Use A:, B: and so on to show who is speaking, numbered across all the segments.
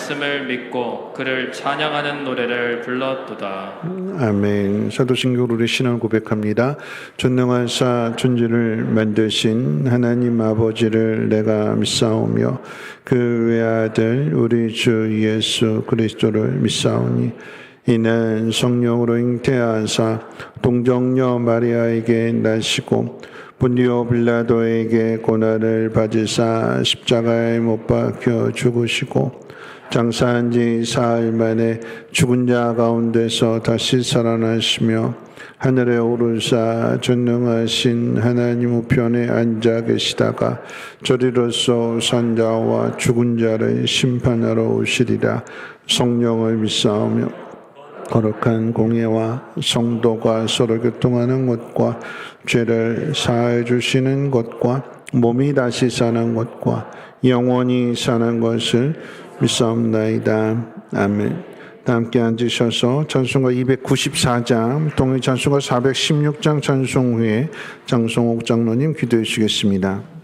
A: 있음을 믿고 그를 찬양하는 노래를 불렀도다.
B: 아멘. 사도신경으로 우리 신앙을 고백합니다. 전능하사 천지를 만드신 하나님 아버지를 내가 믿사오며 그 외아들 우리 주 예수 그리스도를 믿사오니 이는 성령으로 잉태하사 동정녀 마리아에게 나시고 본디오 빌라도에게 고난을 받으사 십자가에 못 박혀 죽으시고 장사한 지 사흘 만에 죽은 자 가운데서 다시 살아나시며 하늘에 오르사 전능하신 하나님 우편에 앉아 계시다가 저리로서 산자와 죽은 자를 심판하러 오시리라. 성령을 믿사오며 거룩한 공예와 성도가 서로 교통하는 것과 죄를 사해 주시는 것과 몸이 다시 사는 것과 영원히 사는 것을 믿사옵나이다. 아멘. 다 함께 앉으셔서 찬송가 294장, 동일 찬송가 416장 찬송 후에 장성옥 장로님 기도해 주시겠습니다.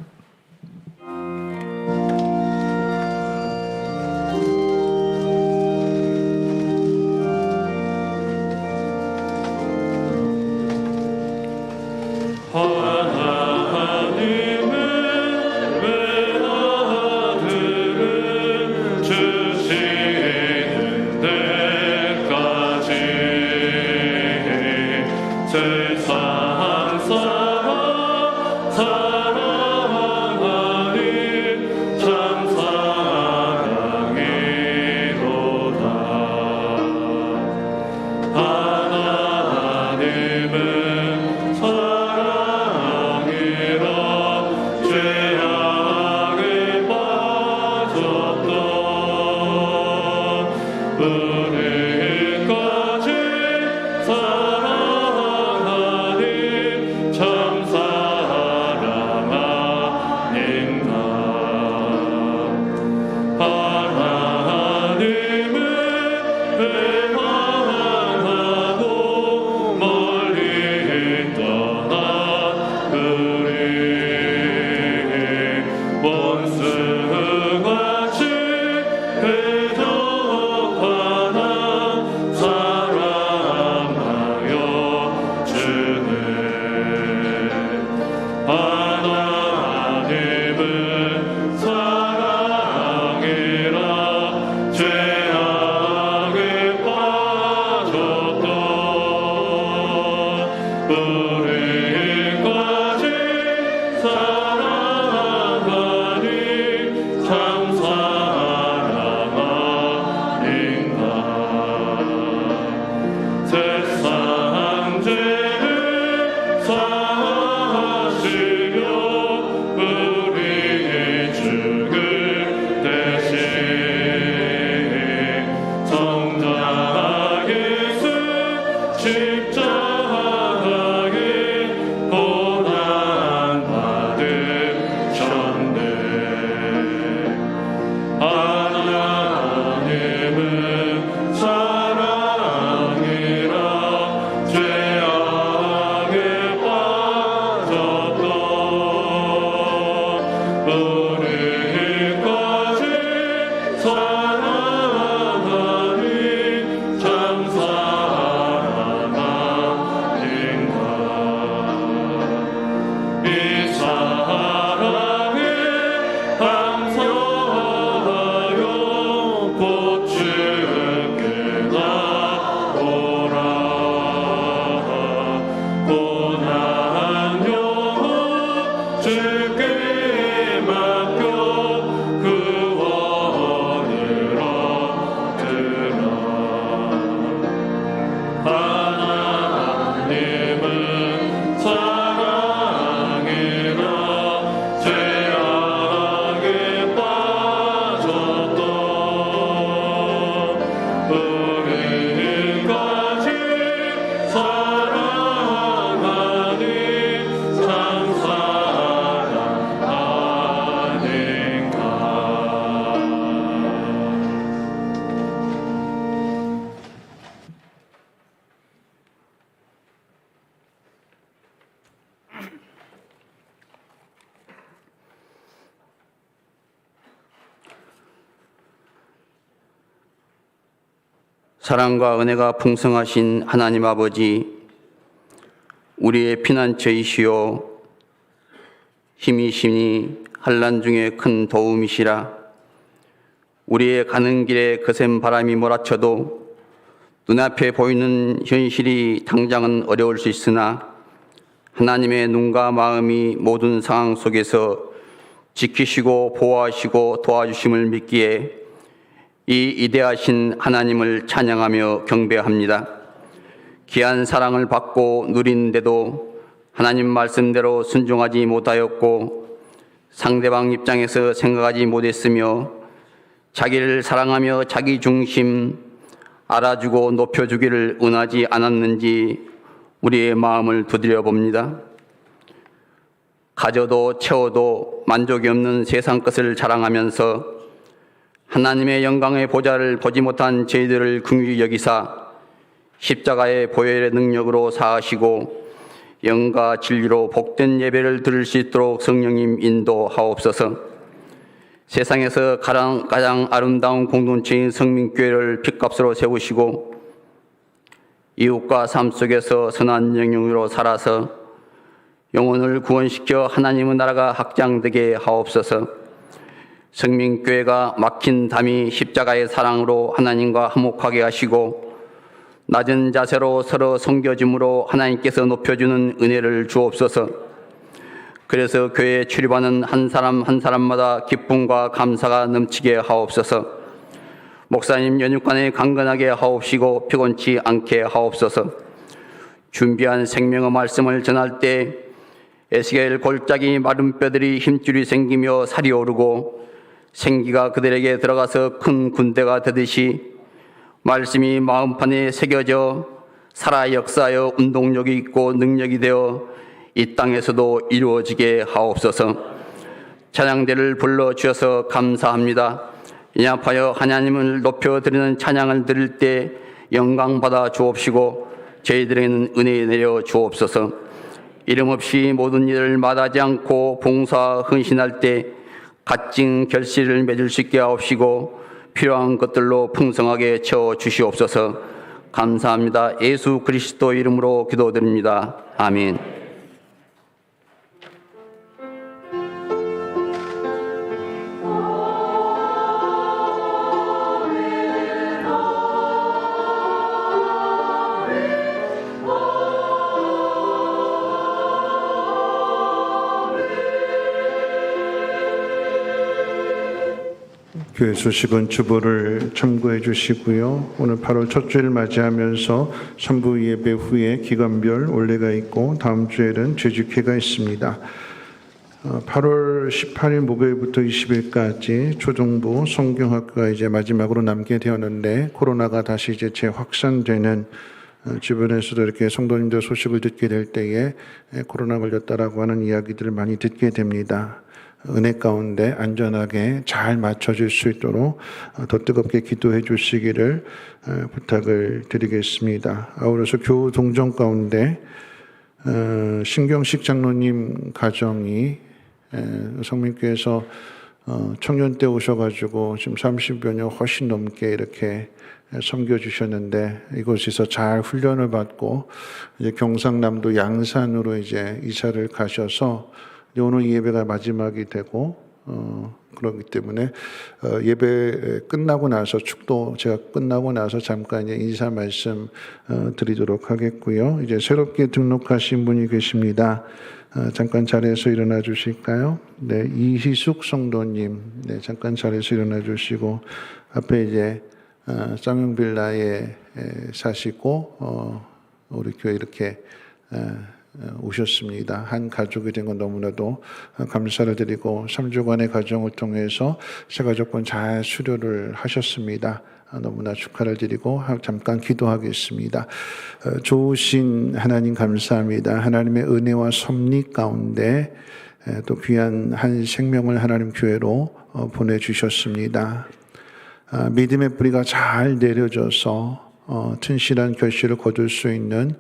C: 사랑과 은혜가 풍성하신 하나님 아버지, 우리의 피난처이시오 힘이시니 환난 중에 큰 도움이시라. 우리의 가는 길에 거센 바람이 몰아쳐도 눈앞에 보이는 현실이 당장은 어려울 수 있으나 하나님의 눈과 마음이 모든 상황 속에서 지키시고 보호하시고 도와주심을 믿기에 이 이대하신 하나님을 찬양하며 경배합니다. 귀한 사랑을 받고 누리는데도 하나님 말씀대로 순종하지 못하였고 상대방 입장에서 생각하지 못했으며 자기를 사랑하며 자기 중심 알아주고 높여주기를 원하지 않았는지 우리의 마음을 두드려 봅니다. 가져도 채워도 만족이 없는 세상 것을 자랑하면서 하나님의 영광의 보좌를 보지 못한 저희들을 긍휼히 여기사 십자가의 보혈의 능력으로 사하시고 영과 진리로 복된 예배를 드릴 수 있도록 성령님 인도하옵소서. 세상에서 가장 아름다운 공동체인 성민교회를 핏값으로 세우시고 이웃과 삶 속에서 선한 영향으로 살아서 영혼을 구원시켜 하나님의 나라가 확장되게 하옵소서. 성민교회가 막힌 담이 십자가의 사랑으로 하나님과 화목하게 하시고 낮은 자세로 서로 섬겨줌으로 하나님께서 높여주는 은혜를 주옵소서. 그래서 교회에 출입하는 한 사람 한 사람마다 기쁨과 감사가 넘치게 하옵소서. 목사님 연육간에 강건하게 하옵시고 피곤치 않게 하옵소서. 준비한 생명의 말씀을 전할 때 에스겔 골짜기 마른 뼈들이 힘줄이 생기며 살이 오르고 생기가 그들에게 들어가서 큰 군대가 되듯이 말씀이 마음판에 새겨져 살아 역사하여 운동력이 있고 능력이 되어 이 땅에서도 이루어지게 하옵소서. 찬양대를 불러주셔서 감사합니다. 연합하여 하나님을 높여드리는 찬양을 드릴 때 영광받아 주옵시고 저희들에게는 은혜 내려 주옵소서. 이름 없이 모든 일을 마다하지 않고 봉사 헌신할 때 값진 결실을 맺을 수 있게 하옵시고 필요한 것들로 풍성하게 채워 주시옵소서. 감사합니다. 예수 그리스도 이름으로 기도드립니다. 아멘.
B: 교회 소식은 주보를 참고해 주시고요. 오늘 8월 첫 주를 맞이하면서 선부 예배 후에 기간별 올레가 있고 다음 주에는 제주회가 있습니다. 8월 18일 목요일부터 20일까지 초등부 성경학교가 이제 마지막으로 남게 되었는데 코로나가 다시 이제 재확산되는 주변에서도 이렇게 성도님들 소식을 듣게 될 때에 코로나 걸렸다라고 하는 이야기들을 많이 듣게 됩니다. 은혜 가운데 안전하게 잘 맞춰질 수 있도록 더 뜨겁게 기도해 주시기를 부탁을 드리겠습니다. 아울러서 교우 동정 가운데 신경식 장로님 가정이 성민교회에서 청년 때 오셔가지고 지금 30여 년 훨씬 넘게 이렇게 섬겨주셨는데 이곳에서 잘 훈련을 받고 이제 경상남도 양산으로 이제 이사를 가셔서 오늘 예배가 마지막이 되고 그렇기 때문에 예배 끝나고 나서 축도 제가 끝나고 나서 잠깐 인사 말씀 드리도록 하겠고요. 이제 새롭게 등록하신 분이 계십니다. 잠깐 자리에서 일어나 주실까요? 네, 이희숙 성도님, 네, 잠깐 자리에서 일어나 주시고 앞에 이제 쌍용빌라에 사시고 우리 교회 이렇게 오셨습니다. 한 가족이 된 건 너무나도 감사를 드리고 3주간의 과정을 통해서 세가족분 잘 수료를 하셨습니다. 너무나 축하를 드리고 잠깐 기도하겠습니다. 좋으신 하나님 감사합니다. 하나님의 은혜와 섭리 가운데 또 귀한 한 생명을 하나님 교회로 보내주셨습니다. 믿음의 뿌리가 잘 내려져서 튼실한 결실을 거둘 수 있는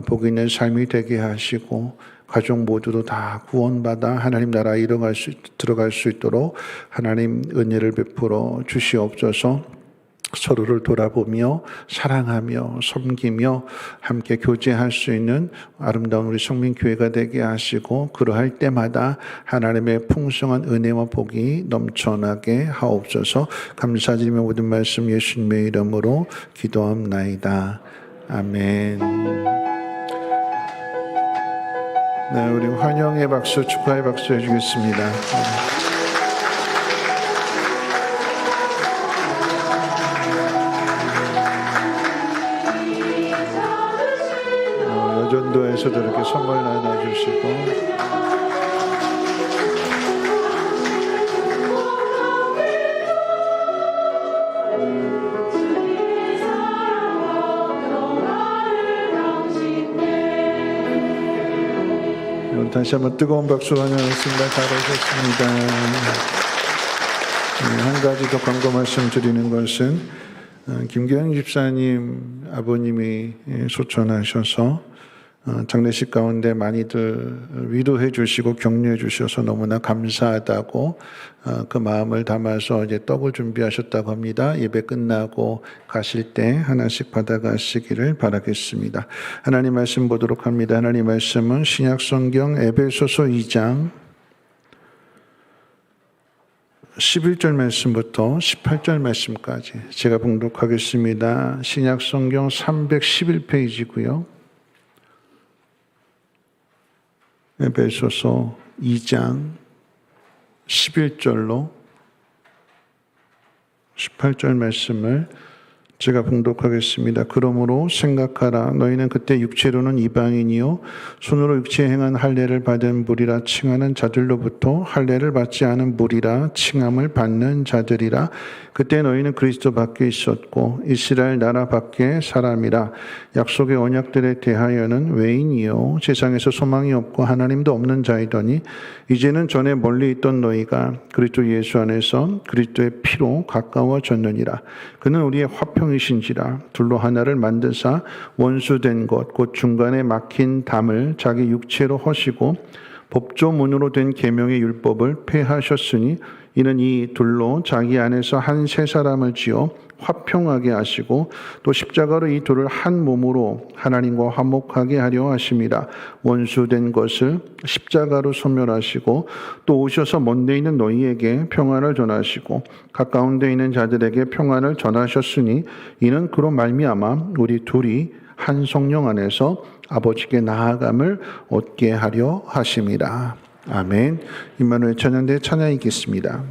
B: 복 있는 삶이 되게 하시고 가족 모두도 다 구원받아 하나님 나라에 들어갈 수 있도록 하나님 은혜를 베풀어 주시옵소서. 서로를 돌아보며 사랑하며 섬기며 함께 교제할 수 있는 아름다운 우리 성민교회가 되게 하시고 그러할 때마다 하나님의 풍성한 은혜와 복이 넘쳐나게 하옵소서. 감사드리며 모든 말씀 예수님의 이름으로 기도합나이다. 아멘. 네, 우리 환영의 박수, 축하의 박수 해주겠습니다. 여전도에서도 이렇게 선물 나눠주시고 다시 한번 뜨거운 박수 환영하겠습니다. 잘하셨습니다. 한 가지 더 광고 말씀 드리는 것은 김교영 집사님 아버님이 소천하셔서 장례식 가운데 많이들 위로해 주시고 격려해 주셔서 너무나 감사하다고 그 마음을 담아서 이제 떡을 준비하셨다고 합니다. 예배 끝나고 가실 때 하나씩 받아가시기를 바라겠습니다. 하나님 말씀 보도록 합니다. 하나님 말씀은 신약성경 에베소서 2장 11절 말씀부터 18절 말씀까지 제가 봉독하겠습니다. 신약성경 311페이지고요. 에베소서 2장 11절로 18절 말씀을 제가 봉독하겠습니다. 그러므로 생각하라. 너희는 그때 육체로는 이방인이요 손으로 육체에 행한 할례를 받은 무리라 칭하는 자들로부터 할례를 받지 않은 무리라 칭함을 받는 자들이라. 그때 너희는 그리스도 밖에 있었고 이스라엘 나라 밖에 사람이라. 약속의 언약들에 대하여는 외인이요 세상에서 소망이 없고 하나님도 없는 자이더니 이제는 전에 멀리 있던 너희가 그리스도 예수 안에서 그리스도의 피로 가까워졌느니라. 그는 우리의 화평이신지라. 둘로 하나를 만드사 원수된 것 곧 중간에 막힌 담을 자기 육체로 허시고 법조문으로 된 계명의 율법을 폐하셨으니 이는 이 둘로 자기 안에서 한 세 사람을 지어 화평하게 하시고 또 십자가로 이 둘을 한 몸으로 하나님과 화목하게 하려 하심이라. 원수된 것을 십자가로 소멸하시고 또 오셔서 먼데 있는 너희에게 평안을 전하시고 가까운 데 있는 자들에게 평안을 전하셨으니 이는 그로 말미암아 우리 둘이 한 성령 안에서 아버지께 나아감을 얻게 하려 하심이라. 아멘. 임마누엘 찬양대 찬양 있겠습니다.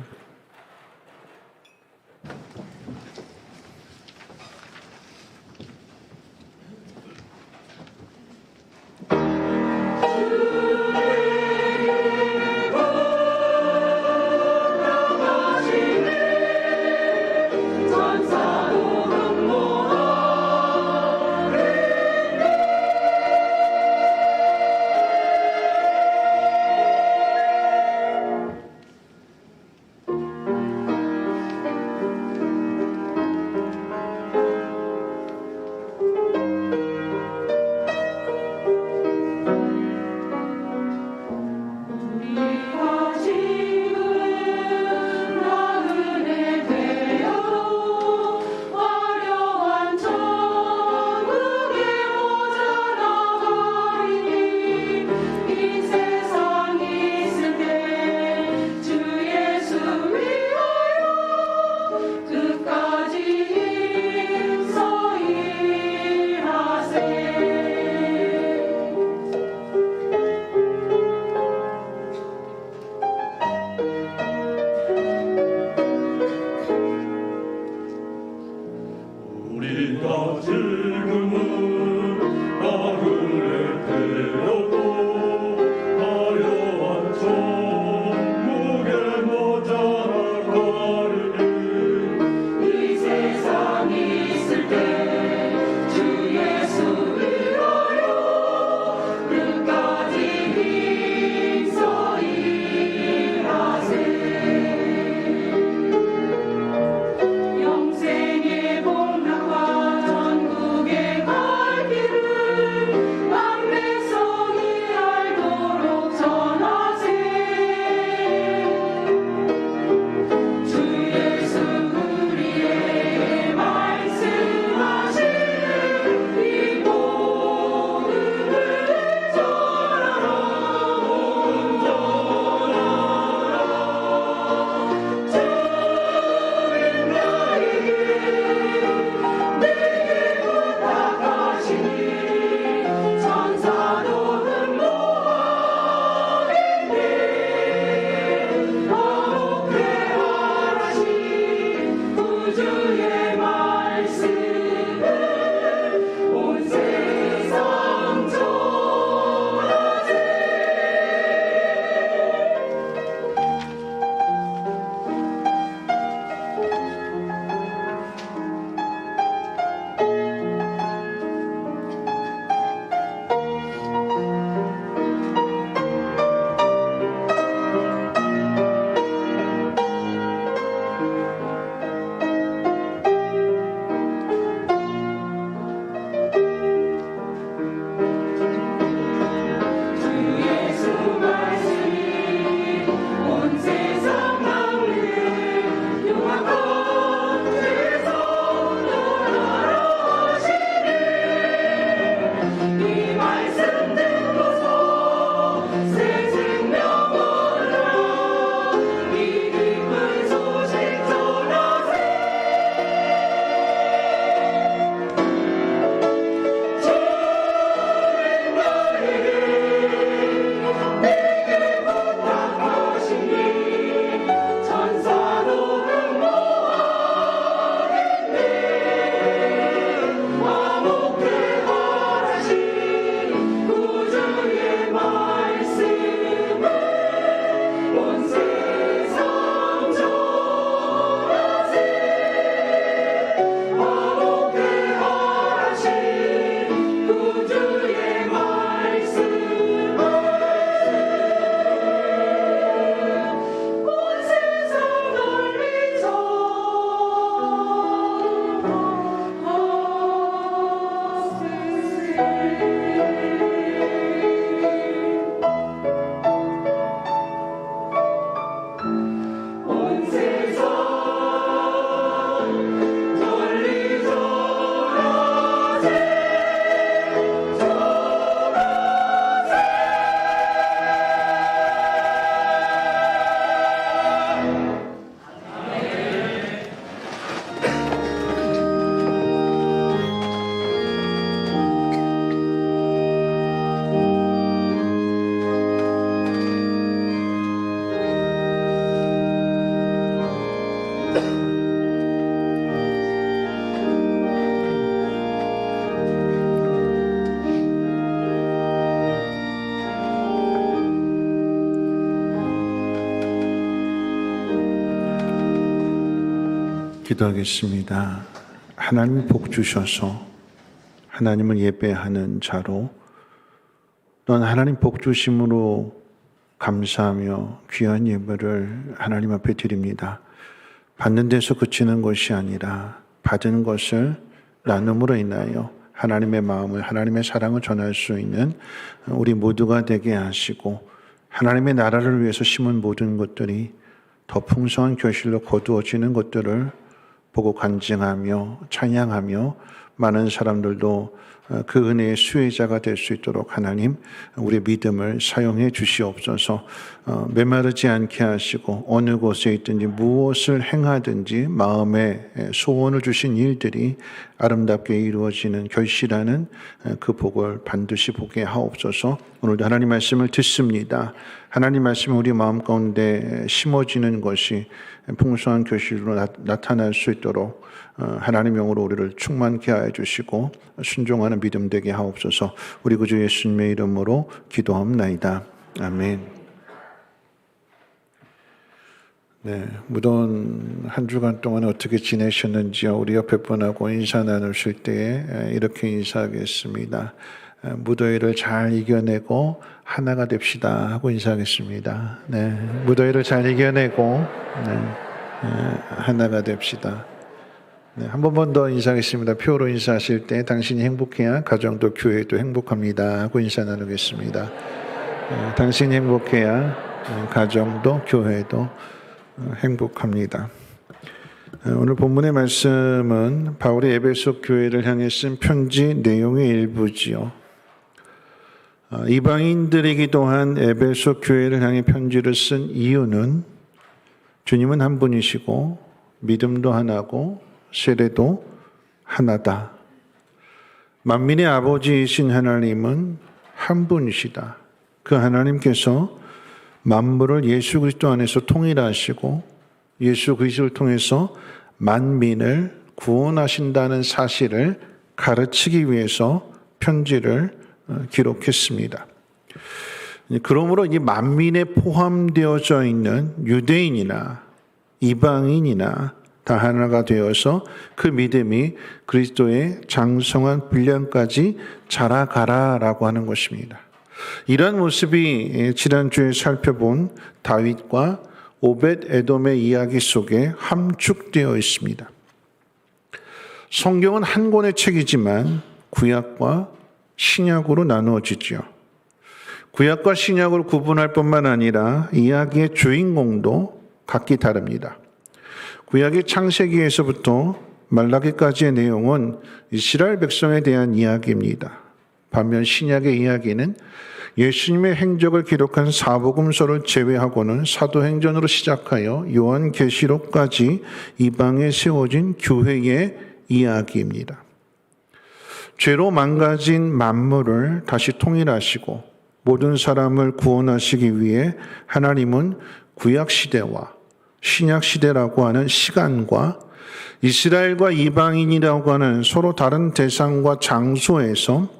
D: 영생의 복락과 전국의
B: 기도하겠습니다. 하나님이 복 주셔서 하나님을 예배하는 자로 또한 하나님 복 주심으로 감사하며 귀한 예배를 하나님 앞에 드립니다. 받는 데서 그치는 것이 아니라 받은 것을 나눔으로 인하여 하나님의 마음을, 하나님의 사랑을 전할 수 있는 우리 모두가 되게 하시고 하나님의 나라를 위해서 심은 모든 것들이 더 풍성한 결실로 거두어지는 것들을 보고 간증하며 찬양하며 많은 사람들도 그 은혜의 수혜자가 될 수 있도록 하나님 우리의 믿음을 사용해 주시옵소서. 메마르지 않게 하시고 어느 곳에 있든지 무엇을 행하든지 마음에 소원을 주신 일들이 아름답게 이루어지는 결실하는 그 복을 반드시 보게 하옵소서. 오늘도 하나님 말씀을 듣습니다. 하나님 말씀이 우리 마음 가운데 심어지는 것이 풍성한 결실로 나타날 수 있도록 하나님 영으로 우리를 충만케 하여 주시고 순종하는 믿음 되게 하옵소서. 우리 구주 예수님의 이름으로 기도합나이다. 아멘. 네, 무더운 한 주간 동안 어떻게 지내셨는지요? 우리 옆에 분하고 인사 나누실 때에 이렇게 인사하겠습니다. 무더위를 잘 이겨내고 하나가 됩시다 하고 인사하겠습니다. 네, 무더위를 잘 이겨내고 하나가 됩시다. 네, 한 번 더 인사하겠습니다. 표로 인사하실 때 당신이 행복해야 가정도 교회도 행복합니다 하고 인사 나누겠습니다. 당신이 행복해야 가정도 교회도 행복합니다. 오늘 본문의 말씀은 바울이 에베소 교회를 향해 쓴 편지 내용의 일부지요. 이방인들이기도 한 에베소 교회를 향해 편지를 쓴 이유는 주님은 한 분이시고 믿음도 하나고 세례도 하나다. 만민의 아버지이신 하나님은 한 분이시다. 그 하나님께서 만물을 예수 그리스도 안에서 통일하시고 예수 그리스도를 통해서 만민을 구원하신다는 사실을 가르치기 위해서 편지를 기록했습니다. 그러므로 이 만민에 포함되어져 있는 유대인이나 이방인이나 다 하나가 되어서 그 믿음이 그리스도의 장성한 분량까지 자라가라라고 하는 것입니다. 이러한 모습이 지난주에 살펴본 다윗과 오벳 에돔의 이야기 속에 함축되어 있습니다. 성경은 한 권의 책이지만 구약과 신약으로 나누어지죠. 구약과 신약을 구분할 뿐만 아니라 이야기의 주인공도 각기 다릅니다. 구약의 창세기에서부터 말라기까지의 내용은 이스라엘 백성에 대한 이야기입니다. 반면 신약의 이야기는 예수님의 행적을 기록한 사복음서를 제외하고는 사도행전으로 시작하여 요한계시록까지 이방에 세워진 교회의 이야기입니다. 죄로 망가진 만물을 다시 통일하시고 모든 사람을 구원하시기 위해 하나님은 구약시대와 신약시대라고 하는 시간과 이스라엘과 이방인이라고 하는 서로 다른 대상과 장소에서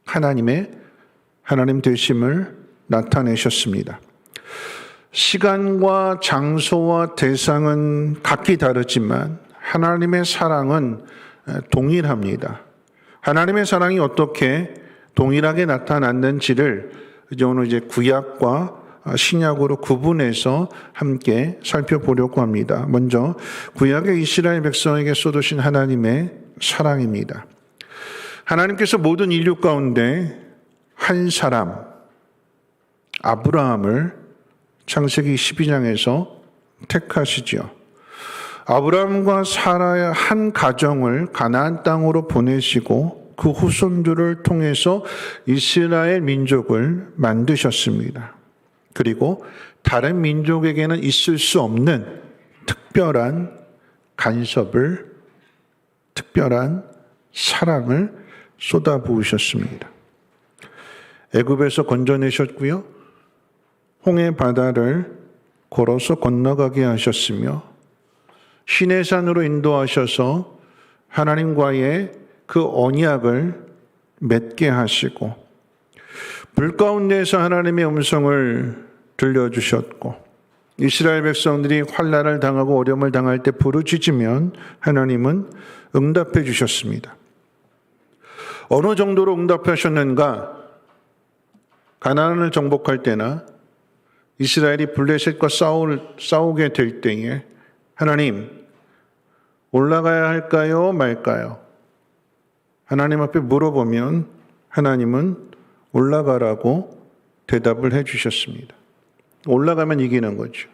B: 하나님 되심을 나타내셨습니다. 시간과 장소와 대상은 각기 다르지만 하나님의 사랑은 동일합니다. 하나님의 사랑이 어떻게 동일하게 나타났는지를 오늘 구약과 신약으로 구분해서 함께 살펴보려고 합니다. 먼저 구약의 이스라엘 백성에게 쏟으신 하나님의 사랑입니다. 하나님께서 모든 인류 가운데 한 사람, 아브라함을 창세기 12장에서 택하시지요. 아브라함과 사라의 한 가정을 가나안 땅으로 보내시고 그 후손들을 통해서 이스라엘 민족을 만드셨습니다. 그리고 다른 민족에게는 있을 수 없는 특별한 간섭을, 특별한 사랑을 쏟아부으셨습니다. 애굽에서 건져내셨고요. 홍해 바다를 걸어서 건너가게 하셨으며 시내산으로 인도하셔서 하나님과의 그 언약을 맺게 하시고 불 가운데에서 하나님의 음성을 들려주셨고 이스라엘 백성들이 환난을 당하고 어려움을 당할 때 부르짖으면 하나님은 응답해 주셨습니다. 어느 정도로 응답하셨는가? 가나안을 정복할 때나 이스라엘이 블레셋과 싸우게 될 때에 하나님 올라가야 할까요? 말까요? 하나님 앞에 물어보면 하나님은 올라가라고 대답을 해 주셨습니다. 올라가면 이기는 거죠.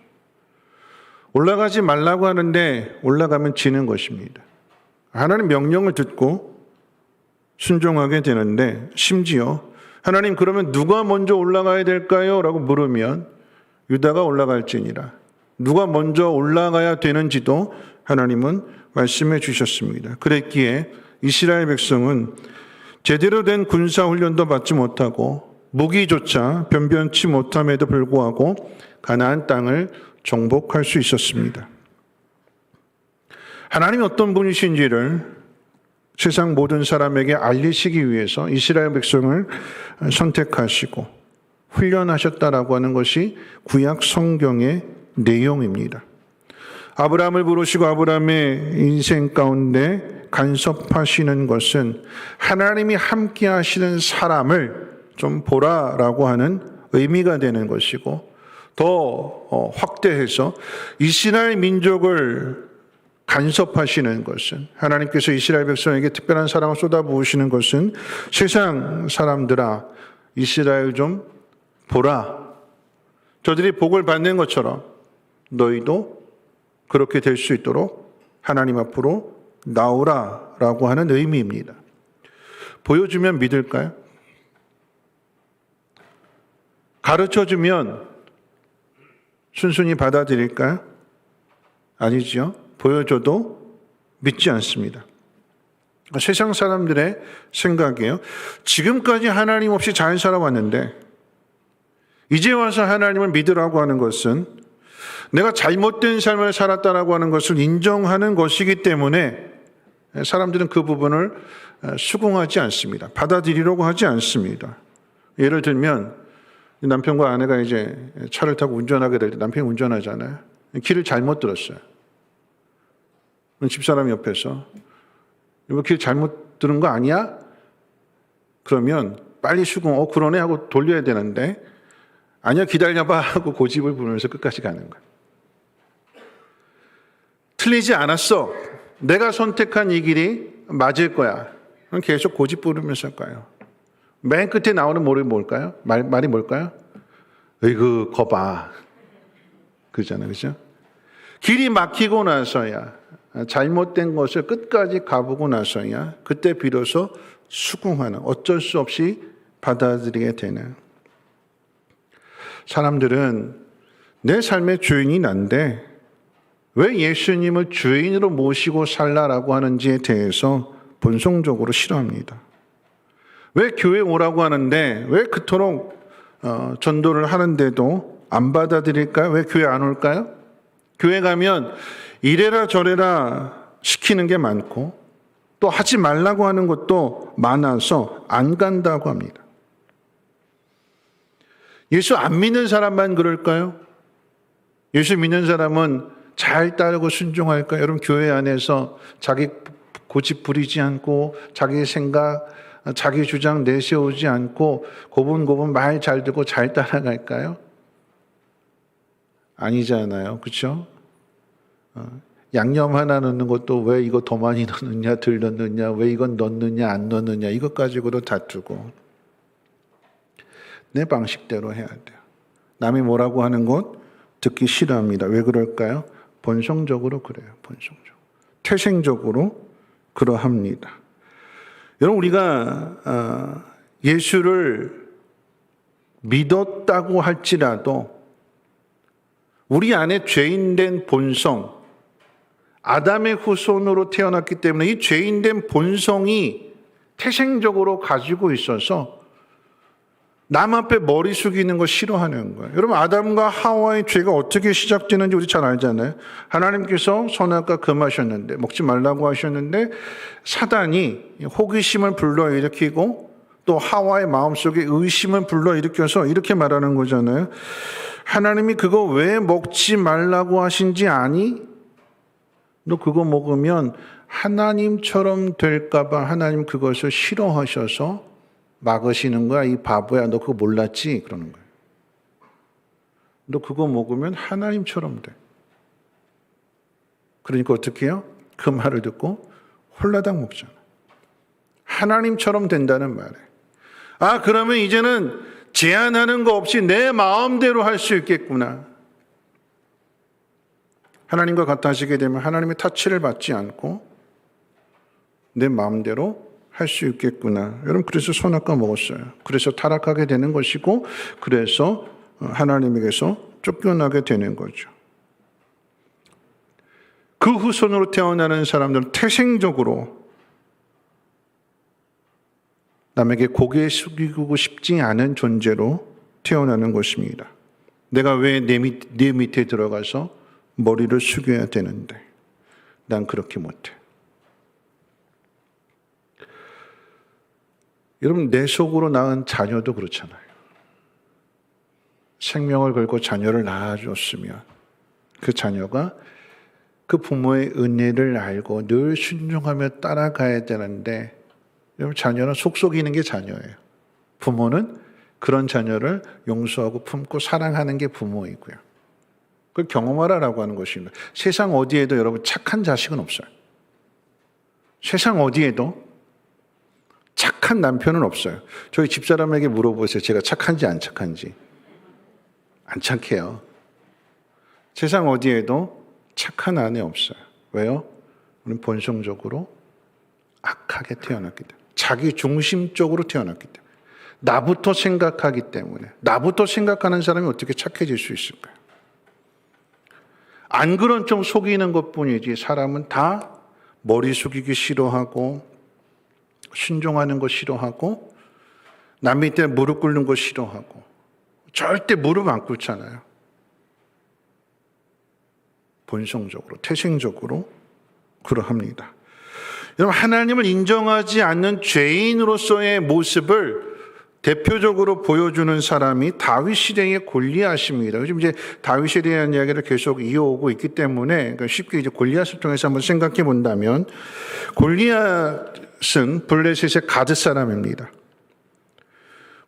B: 올라가지 말라고 하는데 올라가면 지는 것입니다. 하나님 명령을 듣고 순종하게 되는데 심지어 하나님 그러면 누가 먼저 올라가야 될까요? 라고 물으면 유다가 올라갈지니라. 누가 먼저 올라가야 되는지도 하나님은 말씀해 주셨습니다. 그랬기에 이스라엘 백성은 제대로 된 군사훈련도 받지 못하고 무기조차 변변치 못함에도 불구하고 가나안 땅을 정복할 수 있었습니다. 하나님이 어떤 분이신지를 세상 모든 사람에게 알리시기 위해서 이스라엘 백성을 선택하시고 훈련하셨다라고 하는 것이 구약 성경의 내용입니다. 아브라함을 부르시고 아브라함의 인생 가운데 간섭하시는 것은 하나님이 함께 하시는 사람을 좀 보라라고 하는 의미가 되는 것이고 더 확대해서 이스라엘 민족을 간섭하시는 것은 하나님께서 이스라엘 백성에게 특별한 사랑을 쏟아부으시는 것은 세상 사람들아 이스라엘 좀 보라. 저들이 복을 받는 것처럼 너희도 그렇게 될 수 있도록 하나님 앞으로 나오라라고 하는 의미입니다. 보여주면 믿을까요? 가르쳐주면 순순히 받아들일까요? 아니죠. 보여줘도 믿지 않습니다. 세상 사람들의 생각이에요. 지금까지 하나님 없이 잘 살아왔는데 이제 와서 하나님을 믿으라고 하는 것은 내가 잘못된 삶을 살았다라고 하는 것을 인정하는 것이기 때문에 사람들은 그 부분을 수긍하지 않습니다. 받아들이려고 하지 않습니다. 예를 들면 남편과 아내가 이제 차를 타고 운전하게 될 때 남편이 운전하잖아요. 길을 잘못 들었어요. 집사람이 옆에서 이거 길 잘못 들은 거 아니야? 그러면 빨리 수긍, 그러네 하고 돌려야 되는데 아니야 기다려봐 하고 고집을 부리면서 끝까지 가는 거예요. 틀리지 않았어. 내가 선택한 이 길이 맞을 거야. 계속 고집 부리면서 가요. 맨 끝에 나오는 말이 뭘까요? 말이 뭘까요? 으이그 거봐. 그러잖아요. 그죠? 길이 막히고 나서야 잘못된 것을 끝까지 가보고 나서야 그때 비로소 수긍하는 어쩔 수 없이 받아들이게 되는 사람들은 내 삶의 주인이 난데 왜 예수님을 주인으로 모시고 살라라고 하는지에 대해서 본성적으로 싫어합니다. 왜 교회 오라고 하는데 왜 그토록 전도를 하는데도 안 받아들일까요? 왜 교회 안 올까요? 교회 가면 이래라 저래라 시키는 게 많고 또 하지 말라고 하는 것도 많아서 안 간다고 합니다. 예수 안 믿는 사람만 그럴까요? 예수 믿는 사람은 잘 따르고 순종할까요? 여러분 교회 안에서 자기 고집 부리지 않고 자기 생각, 자기 주장 내세우지 않고 고분고분 말 잘 듣고 잘 따라갈까요? 아니잖아요. 그렇죠? 양념 하나 넣는 것도 왜 이거 더 많이 넣느냐 덜 넣느냐 왜 이건 넣느냐 안 넣느냐 이것 가지고도 다투고 내 방식대로 해야 돼요. 남이 뭐라고 하는 것 듣기 싫어합니다. 왜 그럴까요? 본성적으로 그래요. 본성적으로. 태생적으로 그러합니다. 여러분 우리가 예수를 믿었다고 할지라도 우리 안에 죄인된 본성, 아담의 후손으로 태어났기 때문에 이 죄인된 본성이 태생적으로 가지고 있어서 남 앞에 머리 숙이는 거 싫어하는 거예요. 여러분 아담과 하와의 죄가 어떻게 시작되는지 우리 잘 알잖아요. 하나님께서 선악과 금하셨는데 먹지 말라고 하셨는데 사단이 호기심을 불러일으키고 또 하와의 마음속에 의심을 불러일으켜서 이렇게 말하는 거잖아요. 하나님이 그거 왜 먹지 말라고 하신지 아니? 너 그거 먹으면 하나님처럼 될까 봐 하나님 그것을 싫어하셔서 막으시는 거야. 이 바보야, 너 그거 몰랐지? 그러는 거예요. 너 그거 먹으면 하나님처럼 돼. 그러니까 어떻게 해요? 그 말을 듣고 홀라당 먹잖아. 하나님처럼 된다는 말에. 아, 그러면 이제는 제한하는 거 없이 내 마음대로 할 수 있겠구나. 하나님과 같아지게 되면 하나님의 타치를 받지 않고 내 마음대로 할 수 있겠구나. 여러분, 그래서 선악과 먹었어요. 그래서 타락하게 되는 것이고, 그래서 하나님에게서 쫓겨나게 되는 거죠. 그 후손으로 태어나는 사람들은 태생적으로 남에게 고개 숙이고 싶지 않은 존재로 태어나는 것입니다. 내가 왜 내 밑에 들어가서 머리를 숙여야 되는데 난 그렇게 못해. 여러분, 내 속으로 낳은 자녀도 그렇잖아요. 생명을 걸고 자녀를 낳아줬으면 그 자녀가 그 부모의 은혜를 알고 늘 순종하며 따라가야 되는데, 여러분, 자녀는 속속이는 게 자녀예요. 부모는 그런 자녀를 용서하고 품고 사랑하는 게 부모이고요. 그걸 경험하라라고 하는 것입니다. 세상 어디에도 여러분 착한 자식은 없어요. 세상 어디에도 착한 남편은 없어요. 저희 집사람에게 물어보세요. 제가 착한지 안 착한지. 안 착해요. 세상 어디에도 착한 아내 없어요. 왜요? 우리는 본성적으로 악하게 태어났기 때문에. 자기 중심적으로 태어났기 때문에. 나부터 생각하기 때문에. 나부터 생각하는 사람이 어떻게 착해질 수 있을까요? 안 그런 좀 속이는 것뿐이지 사람은 다 머리 숙이기 싫어하고 순종하는 거 싫어하고 남 밑에 무릎 꿇는 거 싫어하고 절대 무릎 안 꿇잖아요. 본성적으로, 태생적으로 그러합니다. 여러분, 하나님을 인정하지 않는 죄인으로서의 모습을 대표적으로 보여주는 사람이 다윗 시대의 골리앗입니다. 요즘 이제 다윗에 대한 이야기를 계속 이어오고 있기 때문에 쉽게 이제 골리앗을 통해서 한번 생각해 본다면, 골리앗은 블레셋의 가드 사람입니다.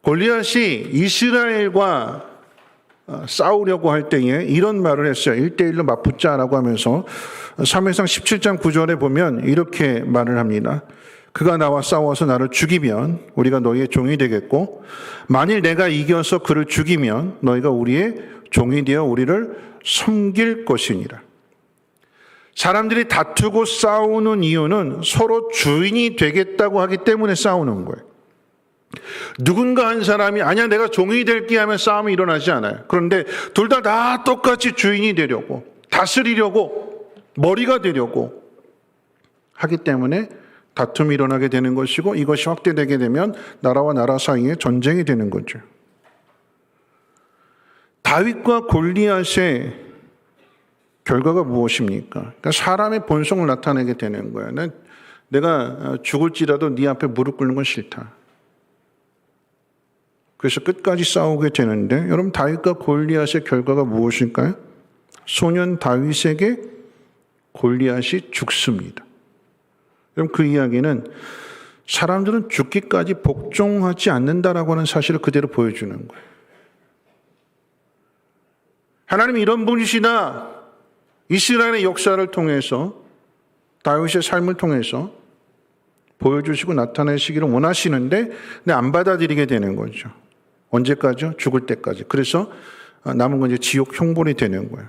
B: 골리앗이 이스라엘과 싸우려고 할 때에 이런 말을 했어요. 1대1로 맞붙자라고 하면서 사무엘상 17장 9절에 보면 이렇게 말을 합니다. 그가 나와 싸워서 나를 죽이면 우리가 너희의 종이 되겠고, 만일 내가 이겨서 그를 죽이면 너희가 우리의 종이 되어 우리를 섬길 것이니라. 사람들이 다투고 싸우는 이유는 서로 주인이 되겠다고 하기 때문에 싸우는 거예요. 누군가 한 사람이 아니야 내가 종이 될게 하면 싸움이 일어나지 않아요. 그런데 둘 다 똑같이 주인이 되려고, 다스리려고, 머리가 되려고 하기 때문에 다툼이 일어나게 되는 것이고, 이것이 확대되게 되면 나라와 나라 사이에 전쟁이 되는 거죠. 다윗과 골리앗의 결과가 무엇입니까? 그러니까 사람의 본성을 나타내게 되는 거예요. 내가 죽을지라도 네 앞에 무릎 꿇는 건 싫다. 그래서 끝까지 싸우게 되는데, 여러분, 다윗과 골리앗의 결과가 무엇일까요? 소년 다윗에게 골리앗이 죽습니다. 그럼 그 이야기는 사람들은 죽기까지 복종하지 않는다라고 하는 사실을 그대로 보여주는 거예요. 하나님이 이런 분이시다. 이스라엘의 역사를 통해서, 다윗의 삶을 통해서 보여주시고 나타내시기를 원하시는데, 근데 안 받아들이게 되는 거죠. 언제까지요? 죽을 때까지. 그래서 남은 건 이제 지옥 형벌이 되는 거예요.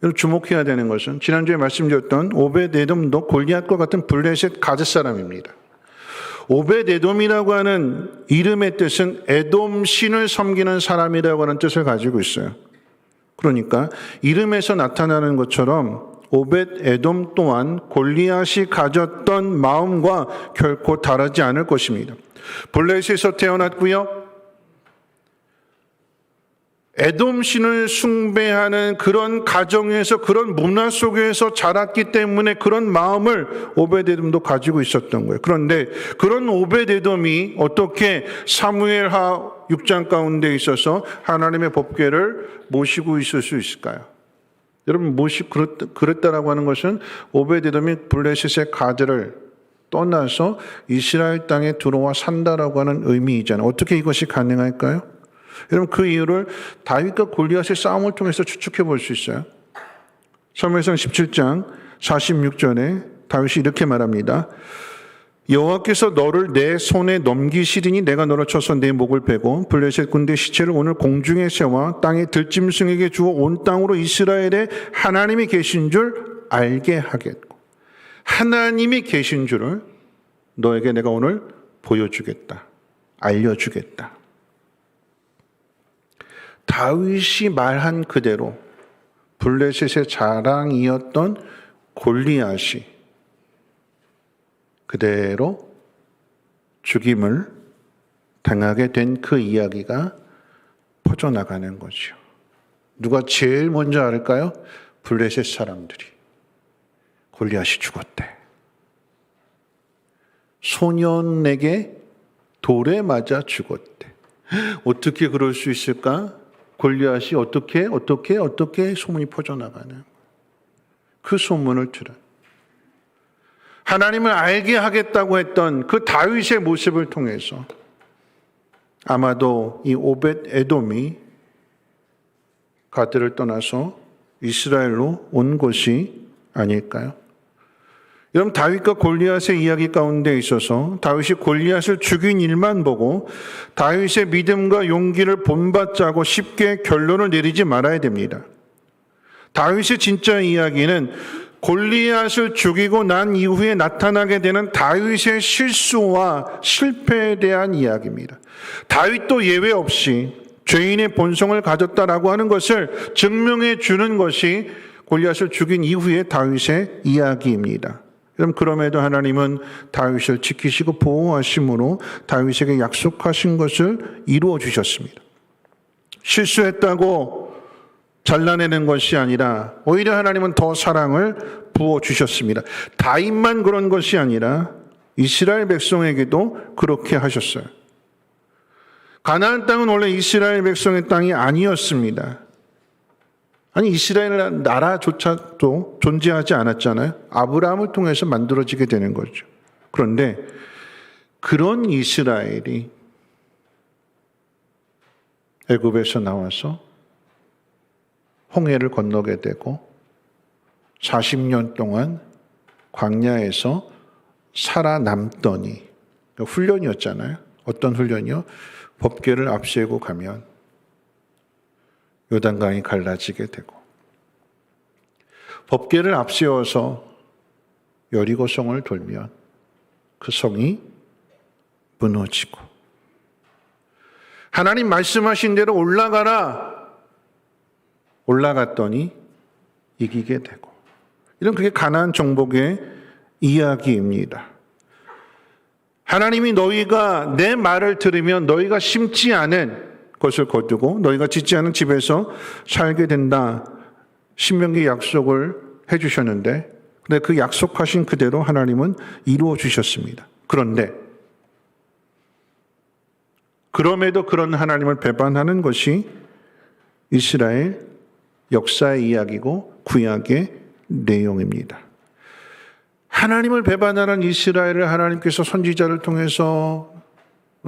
B: 여러분, 주목해야 되는 것은 지난주에 말씀드렸던 오벳에돔도 골리앗과 같은 블레셋 가드 사람입니다. 오벳에돔이라고 하는 이름의 뜻은 에돔 신을 섬기는 사람이라고 하는 뜻을 가지고 있어요. 그러니까 이름에서 나타나는 것처럼 오벳에돔 또한 골리앗이 가졌던 마음과 결코 다르지 않을 것입니다. 블레셋에서 태어났고요. 에돔 신을 숭배하는 그런 가정에서, 그런 문화 속에서 자랐기 때문에 그런 마음을 오벳에돔도 가지고 있었던 거예요. 그런데 그런 오벳에돔이 어떻게 사무엘하 6장 가운데 있어서 하나님의 법궤를 모시고 있을 수 있을까요? 여러분, 그랬다라고 하는 것은 오벳에돔이 블레셋의 가드를 떠나서 이스라엘 땅에 들어와 산다라고 하는 의미이잖아요. 어떻게 이것이 가능할까요? 여러분, 그 이유를 다윗과 골리앗의 싸움을 통해서 추측해 볼 수 있어요. 사무엘상 17장 46절에 다윗이 이렇게 말합니다. 여호와께서 너를 내 손에 넘기시리니 내가 너를 쳐서 내 목을 베고 블레셋 군대 시체를 오늘 공중에 세워 땅의 들짐승에게 주어 온 땅으로 이스라엘에 하나님이 계신 줄 알게 하겠고, 하나님이 계신 줄을 너에게 내가 오늘 보여주겠다, 알려주겠다. 다윗이 말한 그대로 블레셋의 자랑이었던 골리앗이 그대로 죽임을 당하게 된 그 이야기가 퍼져나가는 거죠. 누가 제일 먼저 알을까요? 블레셋 사람들이. 골리앗이 죽었대. 소년에게 돌에 맞아 죽었대. 어떻게 그럴 수 있을까? 골리앗이 어떻게 소문이 퍼져나가는, 그 소문을 들은, 하나님을 알게 하겠다고 했던 그 다윗의 모습을 통해서 아마도 이 오벳에돔이 가드를 떠나서 이스라엘로 온 것이 아닐까요? 여러분, 다윗과 골리앗의 이야기 가운데 있어서 다윗이 골리앗을 죽인 일만 보고 다윗의 믿음과 용기를 본받자고 쉽게 결론을 내리지 말아야 됩니다. 다윗의 진짜 이야기는 골리앗을 죽이고 난 이후에 나타나게 되는 다윗의 실수와 실패에 대한 이야기입니다. 다윗도 예외 없이 죄인의 본성을 가졌다라고 하는 것을 증명해 주는 것이 골리앗을 죽인 이후의 다윗의 이야기입니다. 그럼 그럼에도 하나님은 다윗을 지키시고 보호하심으로 다윗에게 약속하신 것을 이루어 주셨습니다. 실수했다고 잘라내는 것이 아니라 오히려 하나님은 더 사랑을 부어 주셨습니다. 다윗만 그런 것이 아니라 이스라엘 백성에게도 그렇게 하셨어요. 가나안 땅은 원래 이스라엘 백성의 땅이 아니었습니다. 아니, 이스라엘 나라조차도 존재하지 않았잖아요. 아브라함을 통해서 만들어지게 되는 거죠. 그런데 그런 이스라엘이 애굽에서 나와서 홍해를 건너게 되고 40년 동안 광야에서 살아남더니, 훈련이었잖아요. 어떤 훈련이요? 법궤를 앞세우고 가면 요단강이 갈라지게 되고, 법궤를 앞세워서 여리고성을 돌면 그 성이 무너지고, 하나님 말씀하신 대로 올라갔더니 이기게 되고, 이런 그게 가나안 정복의 이야기입니다. 하나님이 너희가 내 말을 들으면 너희가 심지 않은 것을 거두고 너희가 짓지 않은 집에서 살게 된다, 신명기 약속을 해주셨는데, 근데 그 약속하신 그대로 하나님은 이루어 주셨습니다. 그런데 그럼에도 그런 하나님을 배반하는 것이 이스라엘 역사의 이야기고 구약의 내용입니다. 하나님을 배반하는 이스라엘을 하나님께서 선지자를 통해서,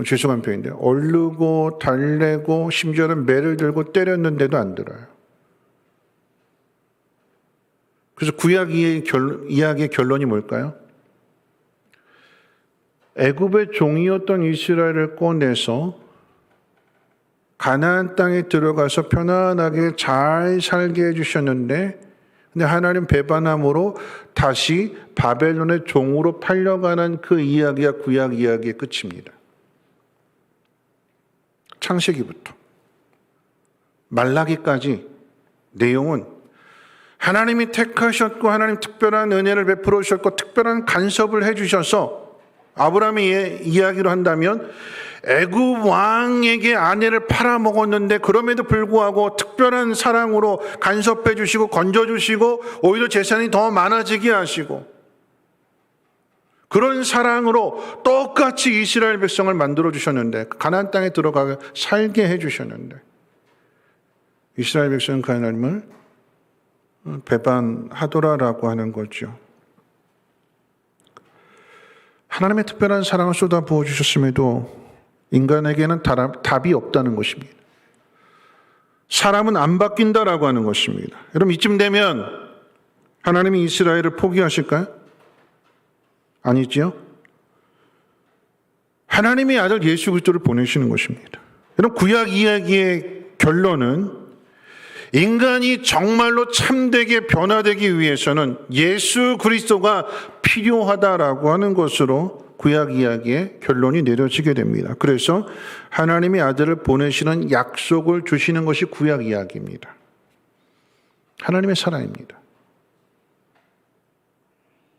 B: 죄송한 표현인데, 얼르고 달래고 심지어는 매를 들고 때렸는데도 안 들어요. 그래서 구약 이야기의 결론이 뭘까요? 애굽의 종이었던 이스라엘을 꺼내서 가나안 땅에 들어가서 편안하게 잘 살게 해주셨는데, 근데 하나님 배반함으로 다시 바벨론의 종으로 팔려가는 그 이야기가 구약 이야기의 끝입니다. 창세기부터 말라기까지 내용은 하나님이 택하셨고 하나님 특별한 은혜를 베풀어 주셨고 특별한 간섭을 해주셔서 아브라함의 이야기로 한다면 애굽 왕에게 아내를 팔아먹었는데 그럼에도 불구하고 특별한 사랑으로 간섭해 주시고 건져주시고 오히려 재산이 더 많아지게 하시고 그런 사랑으로 똑같이 이스라엘 백성을 만들어 주셨는데 가나안 땅에 들어가 살게 해 주셨는데 이스라엘 백성은 그 하나님을 배반하더라라고 하는 거죠. 하나님의 특별한 사랑을 쏟아부어 주셨음에도 인간에게는 답이 없다는 것입니다. 사람은 안 바뀐다라고 하는 것입니다. 여러분 이쯤 되면 하나님이 이스라엘을 포기하실까요? 아니지요. 하나님의 아들 예수 그리스도를 보내시는 것입니다. 여러분 구약 이야기의 결론은 인간이 정말로 참되게 변화되기 위해서는 예수 그리스도가 필요하다라고 하는 것으로 구약 이야기의 결론이 내려지게 됩니다. 그래서 하나님의 아들을 보내시는 약속을 주시는 것이 구약 이야기입니다. 하나님의 사랑입니다.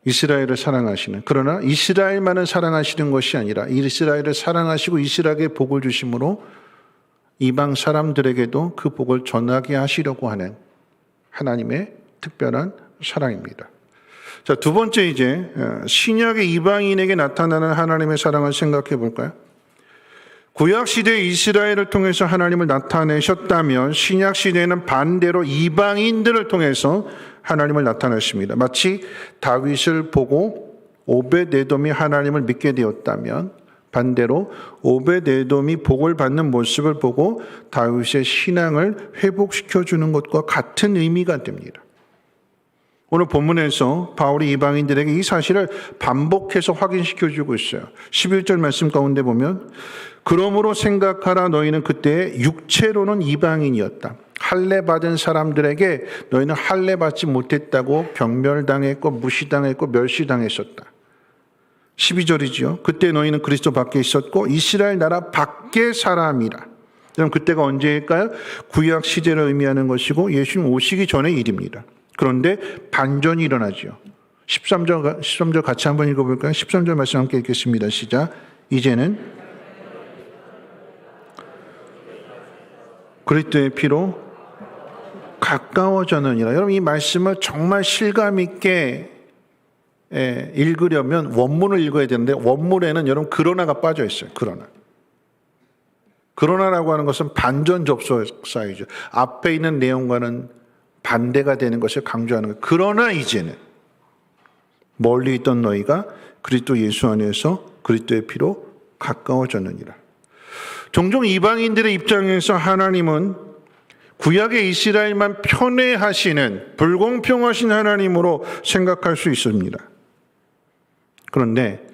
B: 이스라엘을 사랑하시는, 그러나 이스라엘만을 사랑하시는 것이 아니라 이스라엘을 사랑하시고 이스라엘에게 복을 주심으로 이방 사람들에게도 그 복을 전하게 하시려고 하는 하나님의 특별한 사랑입니다. 자, 두 번째 이제 신약의 이방인에게 나타나는 하나님의 사랑을 생각해 볼까요? 구약 시대의 이스라엘을 통해서 하나님을 나타내셨다면 신약 시대에는 반대로 이방인들을 통해서 하나님을 나타내십니다. 마치 다윗을 보고 오벳에돔이 하나님을 믿게 되었다면 반대로 오벳에돔이 복을 받는 모습을 보고 다윗의 신앙을 회복시켜 주는 것과 같은 의미가 됩니다. 오늘 본문에서 바울이 이방인들에게 이 사실을 반복해서 확인시켜 주고 있어요. 11절 말씀 가운데 보면 그러므로 생각하라 너희는 그때 육체로는 이방인이었다. 할례 받은 사람들에게 너희는 할례 받지 못했다고 경멸당했고 무시당했고 멸시당했었다. 12절이죠. 그때 너희는 그리스도 밖에 있었고 이스라엘 나라 밖의 사람이라. 그럼 그때가 언제일까요? 구약 시대를 의미하는 것이고 예수님 오시기 전의 일입니다. 그런데 반전이 일어나죠. 13절 같이 한번 읽어볼까요? 13절 말씀 함께 읽겠습니다. 시작. 이제는 그리스도의 피로 가까워졌느니라. 여러분 이 말씀을 정말 실감 있게 읽으려면 원문을 읽어야 되는데 원문에는 여러분 그러나가 빠져 있어요. 그러나라고 하는 것은 반전 접속사이죠. 앞에 있는 내용과는 반대가 되는 것을 강조하는 거예요. 그러나 이제는 멀리 있던 너희가 그리스도 예수 안에서 그리스도의 피로 가까워졌느니라. 종종 이방인들의 입장에서 하나님은 구약의 이스라엘만 편애하시는 불공평하신 하나님으로 생각할 수 있습니다. 그런데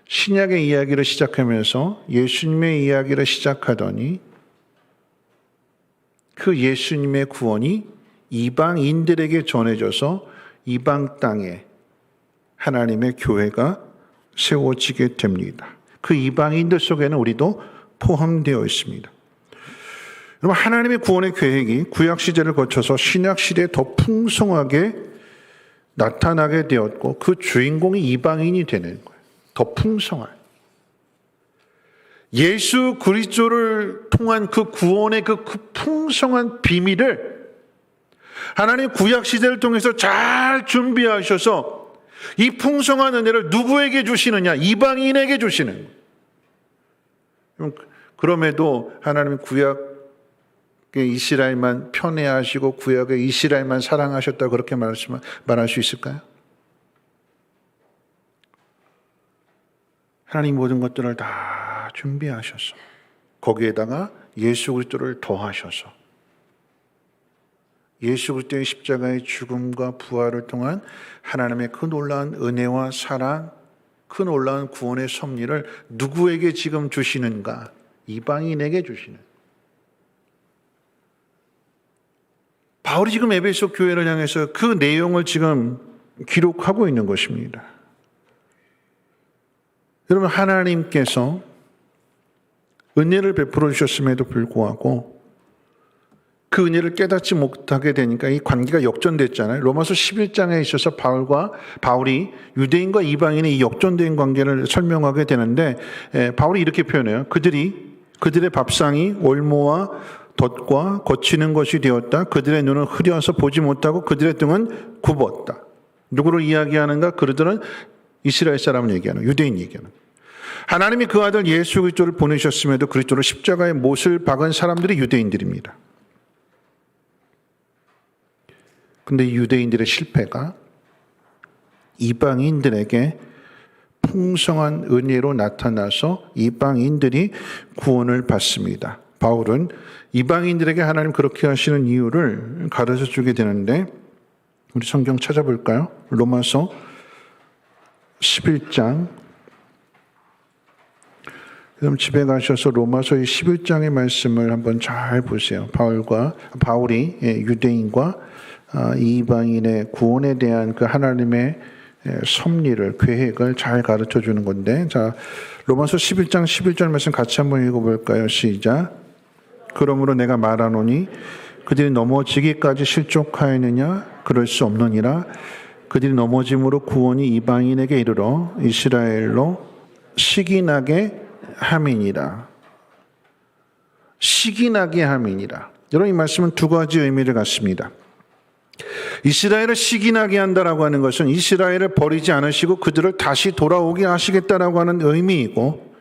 B: 신약의 이야기를 시작하면서 예수님의 이야기를 시작하더니 그 예수님의 구원이 이방인들에게 전해져서 이방 땅에 하나님의 교회가 세워지게 됩니다. 그 이방인들 속에는 우리도 포함되어 있습니다. 여러분 하나님의 구원의 계획이 구약 시대를 거쳐서 신약 시대에 더 풍성하게 나타나게 되었고 그 주인공이 이방인이 되는 거예요. 더 풍성한. 예수 그리스도를 통한 그 구원의 그 풍성한 비밀을 하나님 구약 시대를 통해서 잘 준비하셔서 이 풍성한 은혜를 누구에게 주시느냐? 이방인에게 주시는 거예요. 그럼에도 하나님 구약의 이스라엘만 편애하시고 구약의 이스라엘만 사랑하셨다 그렇게 말할 수 있을까요? 하나님 모든 것들을 다 준비하셔서 거기에다가 예수 그리스도를 더하셔서 예수 그리스도의 십자가의 죽음과 부활을 통한 하나님의 그 놀라운 은혜와 사랑, 그 놀라운 구원의 섭리를 누구에게 지금 주시는가? 이방인에게 주시는. 바울이 지금 에베소 교회를 향해서 그 내용을 지금 기록하고 있는 것입니다. 여러분 하나님께서 은혜를 베풀어 주셨음에도 불구하고 그 은혜를 깨닫지 못하게 되니까 이 관계가 역전됐잖아요. 로마서 11장에 있어서 바울이 유대인과 이방인의 이 역전된 관계를 설명하게 되는데 바울이 이렇게 표현해요. 그들의 밥상이 올무와 덫과 거치는 것이 되었다. 그들의 눈은 흐려서 보지 못하고 그들의 등은 굽었다. 누구를 이야기하는가? 그들은 이스라엘 사람을 얘기하는, 유대인 얘기하는. 하나님이 그 아들 예수 그리스도를 보내셨음에도 그리스도를 십자가에 못을 박은 사람들이 유대인들입니다. 근데 유대인들의 실패가 이방인들에게 풍성한 은혜로 나타나서 이방인들이 구원을 받습니다. 바울은 이방인들에게 하나님 그렇게 하시는 이유를 가르쳐 주게 되는데 우리 성경 찾아볼까요? 로마서 11장. 그럼 집에 가셔서 로마서의 11장의 말씀을 한번 잘 보세요. 바울이 유대인과 이방인의 구원에 대한 그 하나님의 섭리를, 계획을 잘 가르쳐 주는 건데, 자, 로마서 11장 11절 말씀 같이 한번 읽어볼까요? 시작. 그러므로 내가 말하노니 그들이 넘어지기까지 실족하였느냐? 그럴 수 없느니라. 그들이 넘어짐으로 구원이 이방인에게 이르러 이스라엘로 시기나게 함이니라. 시기나게 함이니라. 여러분, 이 말씀은 두 가지 의미를 갖습니다. 이스라엘을 시기나게 한다라고 하는 것은 이스라엘을 버리지 않으시고 그들을 다시 돌아오게 하시겠다라고 하는 의미이고,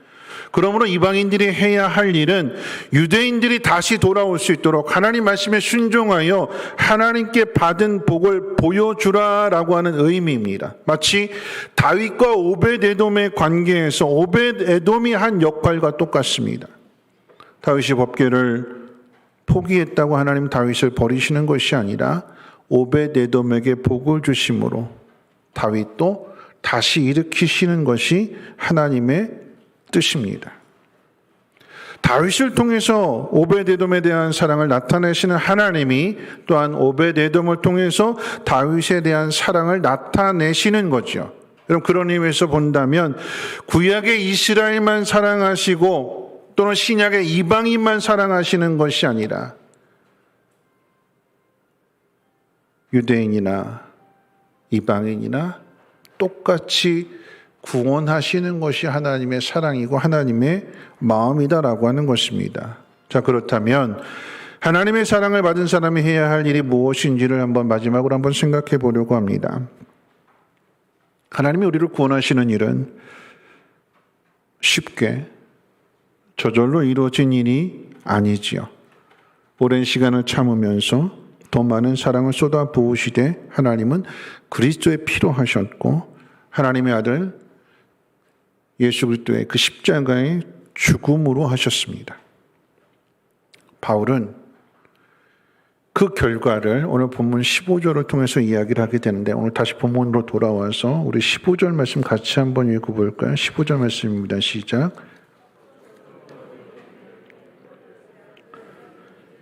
B: 그러므로 이방인들이 해야 할 일은 유대인들이 다시 돌아올 수 있도록 하나님 말씀에 순종하여 하나님께 받은 복을 보여주라라고 하는 의미입니다. 마치 다윗과 오벳에돔의 관계에서 오벳에돔이 한 역할과 똑같습니다. 다윗이 법궤를 포기했다고 하나님 다윗을 버리시는 것이 아니라 오벳에돔에게 복을 주심으로 다윗도 다시 일으키시는 것이 하나님의 뜻입니다. 다윗을 통해서 오벳에돔에 대한 사랑을 나타내시는 하나님이 또한 오벳에돔을 통해서 다윗에 대한 사랑을 나타내시는 거죠. 여러분, 그런 의미에서 본다면 구약의 이스라엘만 사랑하시고 또는 신약의 이방인만 사랑하시는 것이 아니라 유대인이나 이방인이나 똑같이 구원하시는 것이 하나님의 사랑이고 하나님의 마음이다라고 하는 것입니다. 자, 그렇다면 하나님의 사랑을 받은 사람이 해야 할 일이 무엇인지를 마지막으로 한번 생각해 보려고 합니다. 하나님이 우리를 구원하시는 일은 쉽게 저절로 이루어진 일이 아니지요. 오랜 시간을 참으면서 더 많은 사랑을 쏟아 부으시되 하나님은 그리스도의 피로 하셨고 하나님의 아들 예수 그리스도의 그 십자가의 죽음으로 하셨습니다. 바울은 그 결과를 오늘 본문 15절을 통해서 이야기를 하게 되는데, 오늘 다시 본문으로 돌아와서 우리 15절 말씀 같이 한번 읽어볼까요? 15절 말씀입니다. 시작.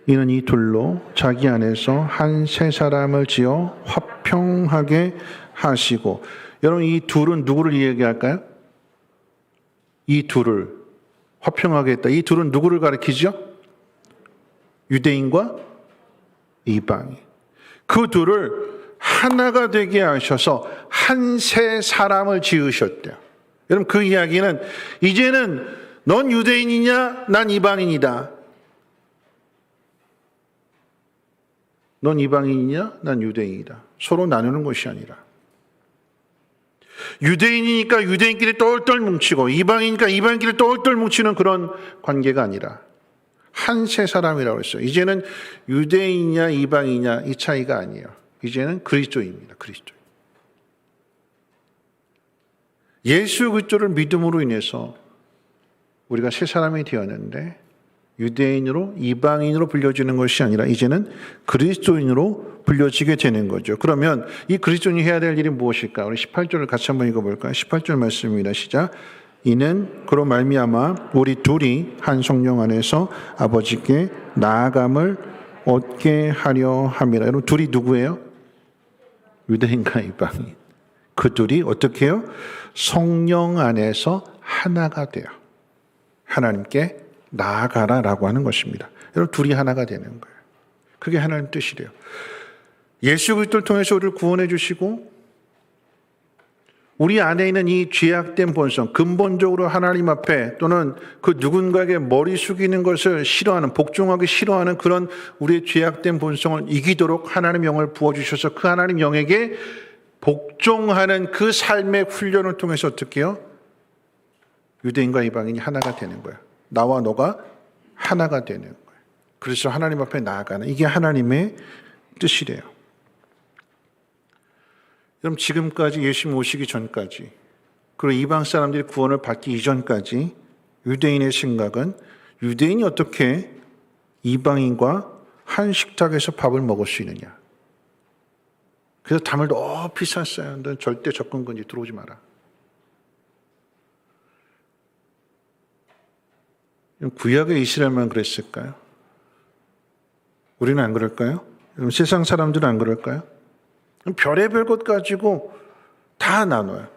B: 이는 이 둘로 자기 안에서 한 세 사람을 지어 화평하게 하시고. 여러분, 이 둘은 누구를 이야기할까요? 이 둘을 화평하게 했다. 이 둘은 누구를 가리키죠? 유대인과 이방인. 그 둘을 하나가 되게 하셔서 한 세 사람을 지으셨대요. 여러분, 그 이야기는 이제는 넌 유대인이냐? 난 이방인이다. 넌 이방인이냐? 난 유대인이다. 서로 나누는 것이 아니라 유대인이니까 유대인끼리 똘똘 뭉치고 이방인이니까 이방인끼리 똘똘 뭉치는 그런 관계가 아니라 한 세 사람이라고 했어요. 이제는 유대인이냐 이방인이냐 이 차이가 아니에요. 이제는 그리스도입니다. 그리스도. 예수 그리스도를 믿음으로 인해서 우리가 새 사람이 되었는데 유대인으로 이방인으로 불려지는 것이 아니라 이제는 그리스도인으로 불려지게 되는 거죠. 그러면 이 그리스도인이 해야 될 일이 무엇일까? 우리 18절을 같이 한번 읽어볼까요? 18절 말씀입니다. 시작. 이는 그로 말미암아 우리 둘이 한 성령 안에서 아버지께 나아감을 얻게 하려 함이라. 여러분, 둘이 누구예요? 유대인과 이방인. 그 둘이 어떻게 해요? 성령 안에서 하나가 돼요. 하나님께 나아가라라고 하는 것입니다. 여러분, 둘이 하나가 되는 거예요. 그게 하나님 뜻이래요. 예수 그리스도를 통해서 우리를 구원해 주시고 우리 안에 있는 이 죄악된 본성, 근본적으로 하나님 앞에 또는 그 누군가에게 머리 숙이는 것을 싫어하는, 복종하기 싫어하는 그런 우리의 죄악된 본성을 이기도록 하나님 영을 부어주셔서 그 하나님 영에게 복종하는 그 삶의 훈련을 통해서 어떻게 해요? 유대인과 이방인이 하나가 되는 거예요. 나와 너가 하나가 되는 거예요. 그래서 하나님 앞에 나아가는, 이게 하나님의 뜻이래요. 그럼 지금까지 예수님 오시기 전까지, 그리고 이방 사람들이 구원을 받기 이전까지 유대인의 생각은 유대인이 어떻게 이방인과 한 식탁에서 밥을 먹을 수 있느냐. 그래서 담을 높이 쌌어요. 넌 절대 접근금지 들어오지 마라. 구약의 이스라엘만 그랬을까요? 우리는 안 그럴까요? 세상 사람들은 안 그럴까요? 별의별 것 가지고 다 나눠요.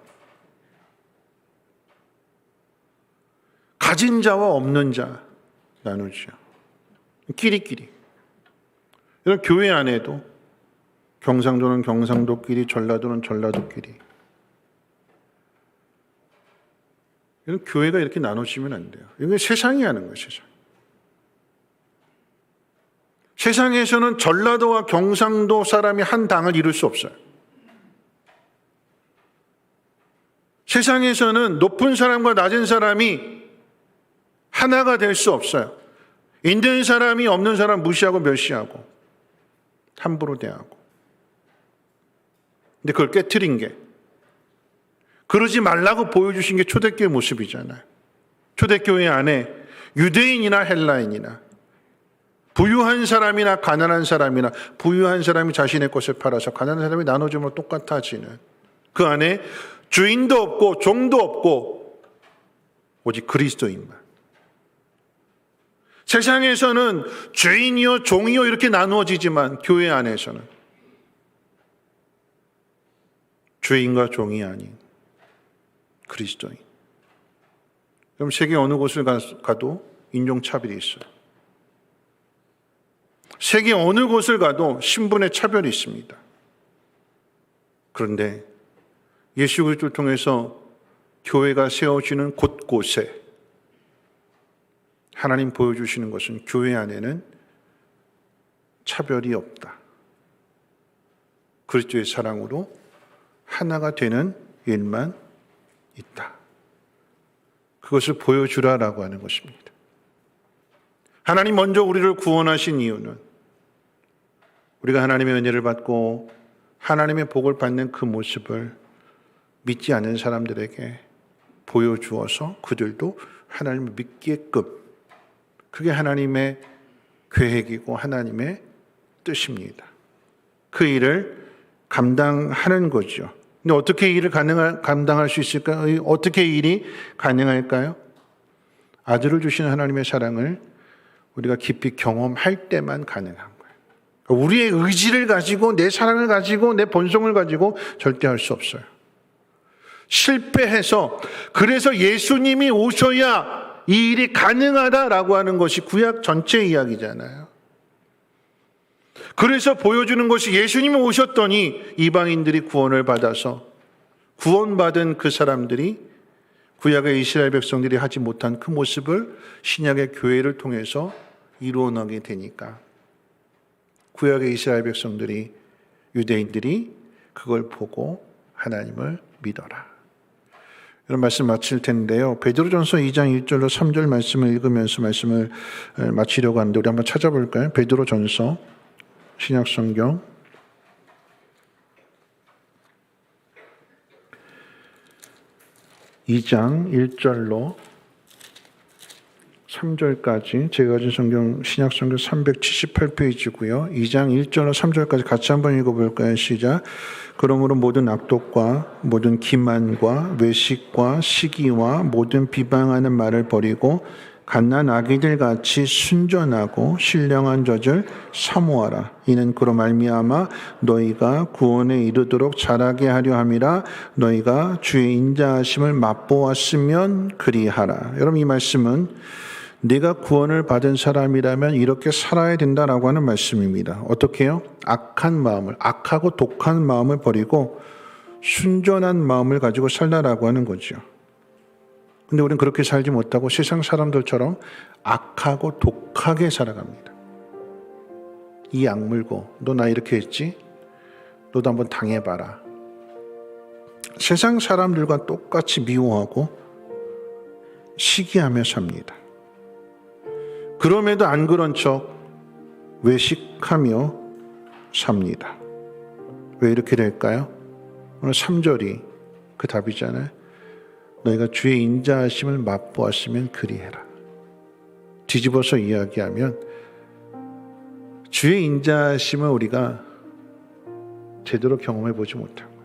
B: 가진 자와 없는 자 나누죠. 끼리끼리. 이런 교회 안에도 경상도는 경상도끼리, 전라도는 전라도끼리. 이런 교회가 이렇게 나눠지면 안 돼요. 이게 세상이 하는 거예요, 세상. 세상에서는 전라도와 경상도 사람이 한 당을 이룰 수 없어요. 세상에서는 높은 사람과 낮은 사람이 하나가 될 수 없어요. 있는 사람이 없는 사람 무시하고 멸시하고 함부로 대하고. 근데 그걸 깨트린 게, 그러지 말라고 보여주신 게 초대교회 모습이잖아요. 초대교회 안에 유대인이나 헬라인이나 부유한 사람이나 가난한 사람이나, 부유한 사람이 자신의 것을 팔아서 가난한 사람이 나눠주면 똑같아지는, 그 안에 주인도 없고 종도 없고 오직 그리스도인만. 세상에서는 주인이요 종이요 이렇게 나누어지지만 교회 안에서는 주인과 종이 아닌 그리스도인. 그럼 세계 어느 곳을 가도 인종차별이 있어요. 세계 어느 곳을 가도 신분의 차별이 있습니다. 그런데 예수 그리스도를 통해서 교회가 세워지는 곳곳에 하나님 보여주시는 것은 교회 안에는 차별이 없다. 그리스도의 사랑으로 하나가 되는 일만 있다. 그것을 보여주라라고 하는 것입니다. 하나님 먼저 우리를 구원하신 이유는 우리가 하나님의 은혜를 받고 하나님의 복을 받는 그 모습을 믿지 않는 사람들에게 보여주어서 그들도 하나님을 믿게끔, 그게 하나님의 계획이고 하나님의 뜻입니다. 그 일을 감당하는 거죠. 근데 어떻게 일을 감당할 수 있을까요? 어떻게 일이 가능할까요? 아들을 주신 하나님의 사랑을 우리가 깊이 경험할 때만 가능한 거예요. 우리의 의지를 가지고, 내 사랑을 가지고, 내 본성을 가지고 절대 할 수 없어요. 실패해서, 그래서 예수님이 오셔야 이 일이 가능하다라고 하는 것이 구약 전체 이야기잖아요. 그래서 보여주는 것이 예수님이 오셨더니 이방인들이 구원을 받아서 구원받은 그 사람들이 구약의 이스라엘 백성들이 하지 못한 그 모습을 신약의 교회를 통해서 이루어나게 되니까 구약의 이스라엘 백성들이, 유대인들이 그걸 보고 하나님을 믿어라. 이런 말씀 마칠 텐데요. 베드로전서 2장 1절로 3절 말씀을 읽으면서 말씀을 마치려고 하는데 우리 한번 찾아볼까요? 베드로전서 신약성경 2장 1절로 3절까지 제가 가진 성경 신약성경 378페이지고요. 2장 1절로 3절까지 같이 한번 읽어볼까요? 시작. 그러므로 모든 악독과 모든 기만과 외식과 시기와 모든 비방하는 말을 버리고 갓난 아기들 같이 순전하고 신령한 젖을 사모하라. 이는 그로 말미암아 너희가 구원에 이르도록 자라게 하려 함이라. 너희가 주의 인자하심을 맛보았으면 그리하라. 여러분, 이 말씀은 네가 구원을 받은 사람이라면 이렇게 살아야 된다라고 하는 말씀입니다. 어떻게 해요? 악한 마음을, 악하고 독한 마음을 버리고 순전한 마음을 가지고 살라라고 하는 거죠. 근데 우리는 그렇게 살지 못하고 세상 사람들처럼 악하고 독하게 살아갑니다. 이 악물고 너 나 이렇게 했지? 너도 한번 당해봐라. 세상 사람들과 똑같이 미워하고 시기하며 삽니다. 그럼에도 안 그런 척 외식하며 삽니다. 왜 이렇게 될까요? 오늘 3절이 그 답이잖아요. 너희가 주의 인자하심을 맛보았으면 그리해라. 뒤집어서 이야기하면 주의 인자하심을 우리가 제대로 경험해 보지 못한 거예요.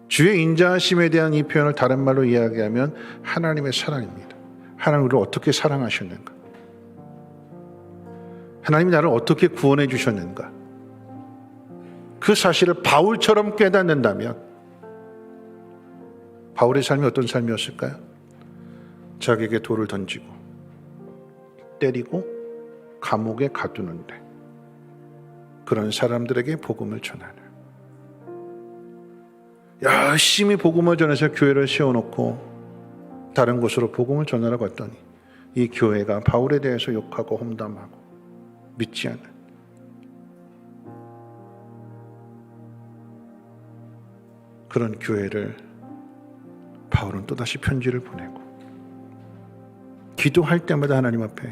B: 주의 인자하심에 대한 이 표현을 다른 말로 이야기하면 하나님의 사랑입니다. 하나님 우리를 어떻게 사랑하셨는가? 하나님이 나를 어떻게 구원해 주셨는가? 그 사실을 바울처럼 깨닫는다면 바울의 삶이 어떤 삶이었을까요? 자기에게 돌을 던지고 때리고 감옥에 가두는데 그런 사람들에게 복음을 전하는, 열심히 복음을 전해서 교회를 세워놓고 다른 곳으로 복음을 전하러 갔더니 이 교회가 바울에 대해서 욕하고 험담하고 믿지 않는, 그런 교회를 바울은 또다시 편지를 보내고 기도할 때마다 하나님 앞에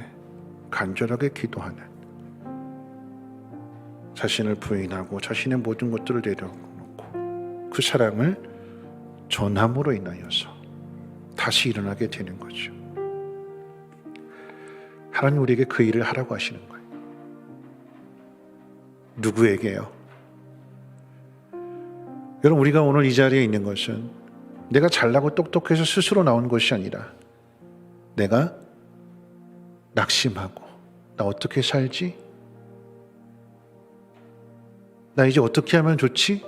B: 간절하게 기도하는, 자신을 부인하고 자신의 모든 것들을 내려놓고 그 사랑을 전함으로 인하여서 다시 일어나게 되는 거죠. 하나님 우리에게 그 일을 하라고 하시는 거예요. 누구에게요? 여러분, 우리가 오늘 이 자리에 있는 것은 내가 잘나고 똑똑해서 스스로 나온 것이 아니라 내가 낙심하고 나 어떻게 살지? 나 이제 어떻게 하면 좋지?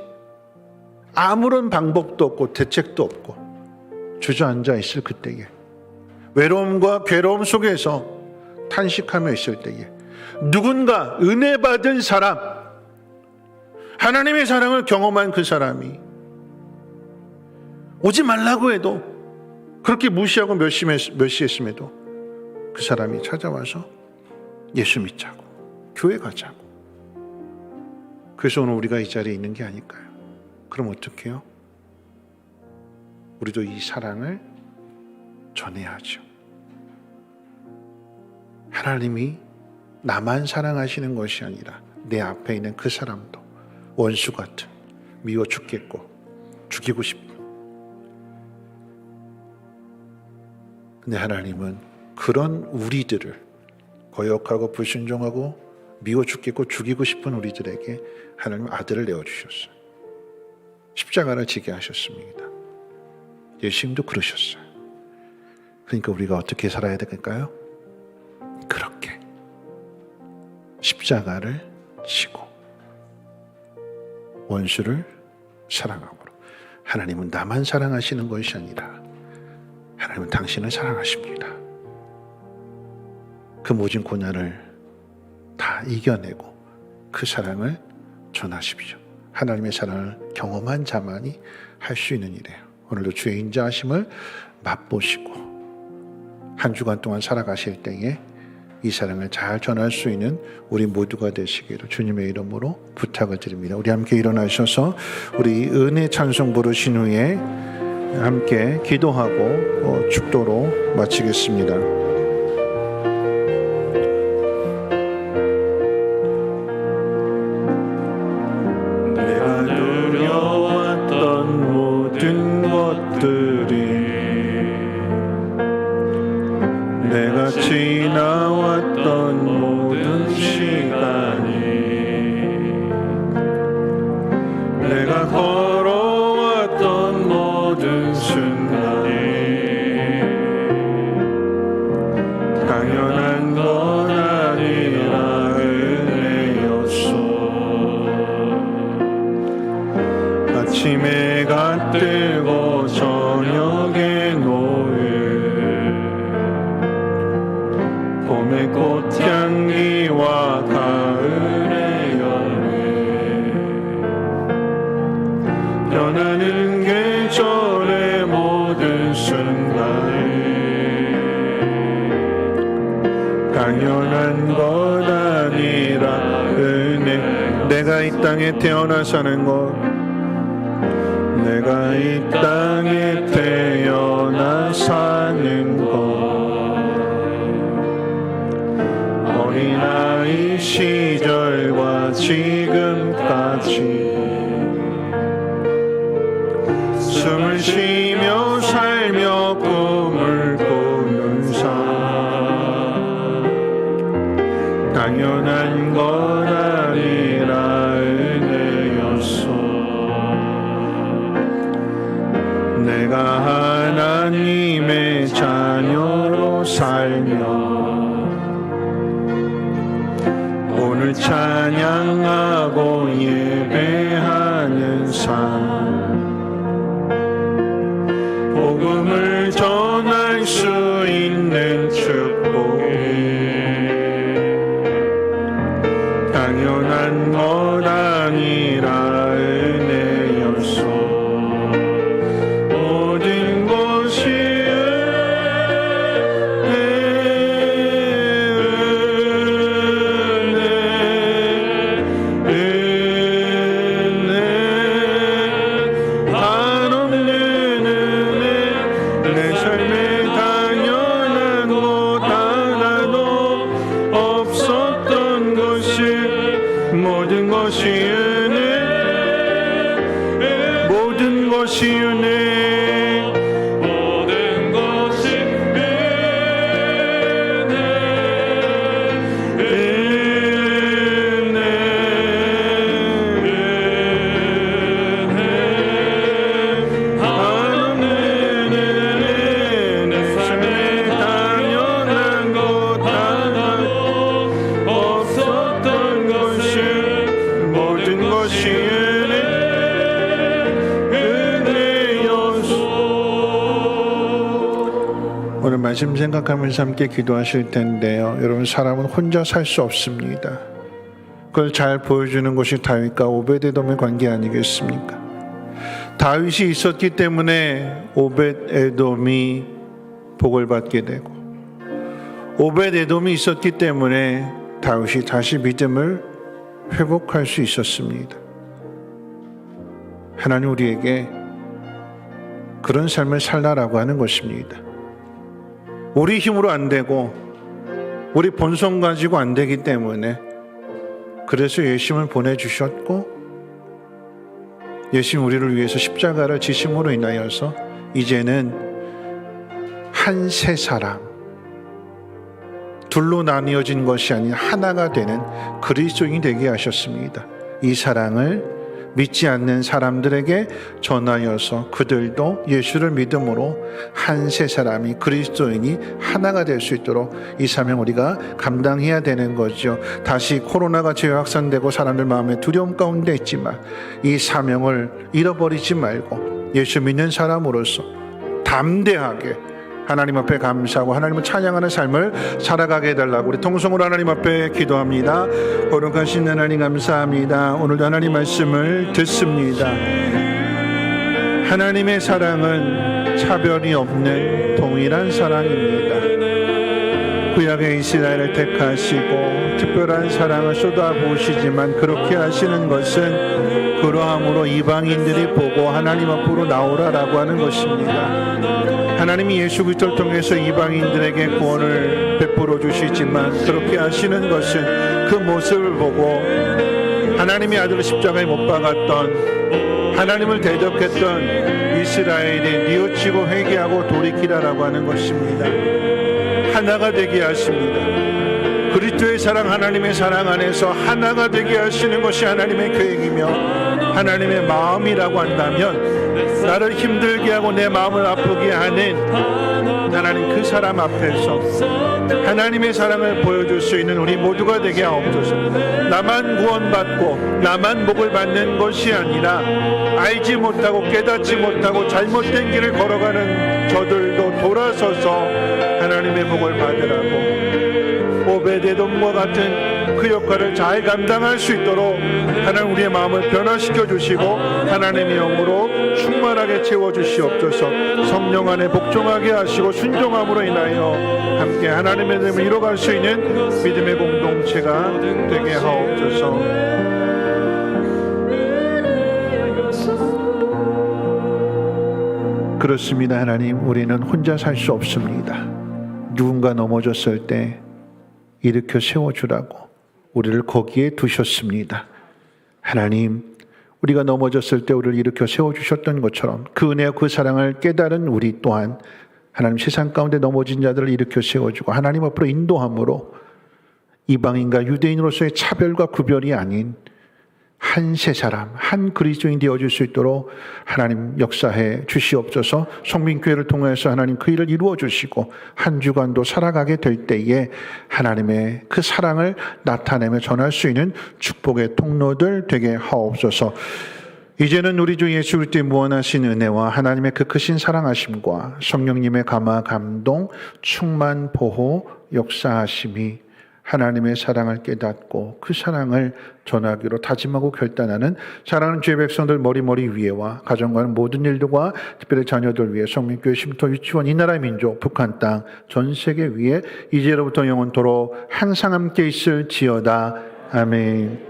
B: 아무런 방법도 없고 대책도 없고 주저앉아 있을 그때에, 외로움과 괴로움 속에서 탄식하며 있을 때에 누군가 은혜 받은 사람, 하나님의 사랑을 경험한 그 사람이 오지 말라고 해도 그렇게 무시하고 멸시했음에도 그 사람이 찾아와서 예수 믿자고, 교회 가자고. 그래서 오늘 우리가 이 자리에 있는 게 아닐까요? 그럼 어떻게 해요? 우리도 이 사랑을 전해야죠. 하나님이 나만 사랑하시는 것이 아니라 내 앞에 있는 그 사람도 원수 같은, 미워 죽겠고 죽이고 싶은, 근데 하나님은 그런 우리들을, 거역하고 불순종하고 미워 죽겠고 죽이고 싶은 우리들에게 하나님 아들을 내어주셨어요. 십자가를 지게 하셨습니다. 예수님도 그러셨어요. 그러니까 우리가 어떻게 살아야 될까요? 그렇게 십자가를 지고 원수를 사랑함으로. 하나님은 나만 사랑하시는 것이 아니라 하나님은 당신을 사랑하십니다. 그 모든 고난을 다 이겨내고 그 사랑을 전하십시오. 하나님의 사랑을 경험한 자만이 할 수 있는 일이에요. 오늘도 주의 인자하심을 맛보시고 한 주간 동안 살아가실 때에 이 사랑을 잘 전할 수 있는 우리 모두가 되시기를 주님의 이름으로 부탁을 드립니다. 우리 함께 일어나셔서 우리 은혜 찬송 부르신 후에 함께 기도하고 축도로 마치겠습니다. 내가 누려왔던 모든 것들이, 내가 지나왔던 모든 시간이, 내가 걸어왔던 모든 순간이 당연한 건 아니라 은혜였소. 아침에 해가 뜨고 저녁에 노을, 당연한 것 아니라 은혜. 내가 이 땅에 태어나 사는 것, 내가 이 땅에 태어나 사는 것, 어린아이 시절과 지금까지 숨을 쉬며 살며 꿈을 꾸는 삶, 당연한 것 아니라 은혜였소. 내가 하나님의 자녀로 살며 오늘 찬양하고 예배하는 삶, 복음을 전할 수 있는 축복이 당연한 것 아니라 은혜였소. 모든 것이 말씀 생각하면서 함께 기도하실 텐데요. 여러분, 사람은 혼자 살 수 없습니다. 그걸 잘 보여주는 것이 다윗과 오벳에돔의 관계 아니겠습니까? 다윗이 있었기 때문에 오벳에돔이 복을 받게 되고, 오벳에돔이 있었기 때문에 다윗이 다시 믿음을 회복할 수 있었습니다. 하나님 우리에게 그런 삶을 살라라고 하는 것입니다. 우리 힘으로 안 되고 우리 본성 가지고 안 되기 때문에, 그래서 예수님을 보내주셨고, 예수님 우리를 위해서 십자가를 지심으로 인하여서 이제는 한 세 사람, 둘로 나뉘어진 것이 아닌 하나가 되는 그리스도인이 되게 하셨습니다. 이 사랑을 믿지 않는 사람들에게 전하여서 그들도 예수를 믿음으로 한 세 사람이, 그리스도인이 하나가 될 수 있도록 이 사명 우리가 감당해야 되는 거죠. 다시 코로나가 재확산되고 사람들 마음에 두려움 가운데 있지만 이 사명을 잃어버리지 말고 예수 믿는 사람으로서 담대하게 하나님 앞에 감사하고 하나님을 찬양하는 삶을 살아가게 해달라고 우리 통성으로 하나님 앞에 기도합니다. 거룩하신 하나님 감사합니다. 오늘도 하나님 말씀을 듣습니다. 하나님의 사랑은 차별이 없는 동일한 사랑입니다. 구약의 이스라엘을 택하시고 특별한 사랑을 쏟아부으시지만 그렇게 하시는 것은 그러함으로 이방인들이 보고 하나님 앞으로 나오라라고 하는 것입니다. 하나님이 예수 그리스도를 통해서 이방인들에게 구원을 베풀어 주시지만 그렇게 하시는 것은 그 모습을 보고 하나님의 아들을 십자가에 못 박았던, 하나님을 대적했던 이스라엘이 뉘우치고 회개하고 돌이키라라고 하는 것입니다. 하나가 되게 하십니다. 그리스도의 사랑, 하나님의 사랑 안에서 하나가 되게 하시는 것이 하나님의 계획이며 하나님의 마음이라고 한다면, 나를 힘들게 하고 내 마음을 아프게 하는 하나님 그 사람 앞에서 하나님의 사랑을 보여줄 수 있는 우리 모두가 되게 하옵소서. 나만 구원받고 나만 복을 받는 것이 아니라 알지 못하고 깨닫지 못하고 잘못된 길을 걸어가는 저들도 돌아서서 하나님의 복을 받으라고 오베데돔과 같은 그 역할을 잘 감당할 수 있도록 하나님 우리의 마음을 변화시켜 주시고 하나님의 영으로 충만하게 채워 주시옵소서. 성령 안에 복종하게 하시고 순종함으로 인하여 함께 하나님의 뜻을 이뤄갈 수 있는 믿음의 공동체가 되게 하옵소서. 그렇습니다. 하나님, 우리는 혼자 살 수 없습니다. 누군가 넘어졌을 때 일으켜 세워주라고 우리를 거기에 두셨습니다. 하나님, 우리가 넘어졌을 때 우리를 일으켜 세워주셨던 것처럼 그 은혜와 그 사랑을 깨달은 우리 또한 하나님 세상 가운데 넘어진 자들을 일으켜 세워주고 하나님 앞으로 인도함으로 이방인과 유대인으로서의 차별과 구별이 아닌 한 세 사람, 한 그리스도인 되어줄 수 있도록 하나님 역사해 주시옵소서. 성민교회를 통해서 하나님 그 일을 이루어 주시고 한 주간도 살아가게 될 때에 하나님의 그 사랑을 나타내며 전할 수 있는 축복의 통로들 되게 하옵소서. 이제는 우리 주 예수 그리스도의 무한하신 은혜와 하나님의 그 크신 사랑하심과 성령님의 감화 감동 충만 보호 역사하심이 하나님의 사랑을 깨닫고 그 사랑을 전하기로 다짐하고 결단하는 사랑하는 주의 백성들 머리머리 위에와 가정과는 모든 일들과 특별히 자녀들 위해 성민교회 쉼터 유치원 이 나라의 민족 북한 땅 전 세계 위에 이제로부터 영원토록 항상 함께 있을지어다. 아멘.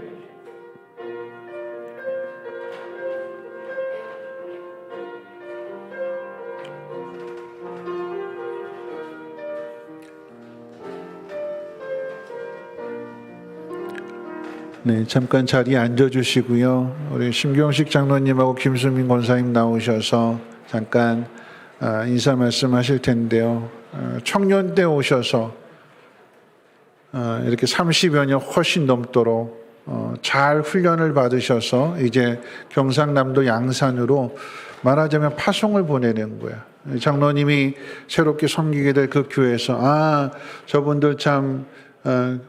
B: 네, 잠깐 자리에 앉아주시고요. 우리 심경식 장로님하고 김수민 권사님 나오셔서 잠깐 인사 말씀하실 텐데요. 청년 때 오셔서 이렇게 30여 년 훨씬 넘도록 잘 훈련을 받으셔서 이제 경상남도 양산으로 말하자면 파송을 보내는 거야. 장로님이 새롭게 섬기게 될 그 교회에서 저분들 참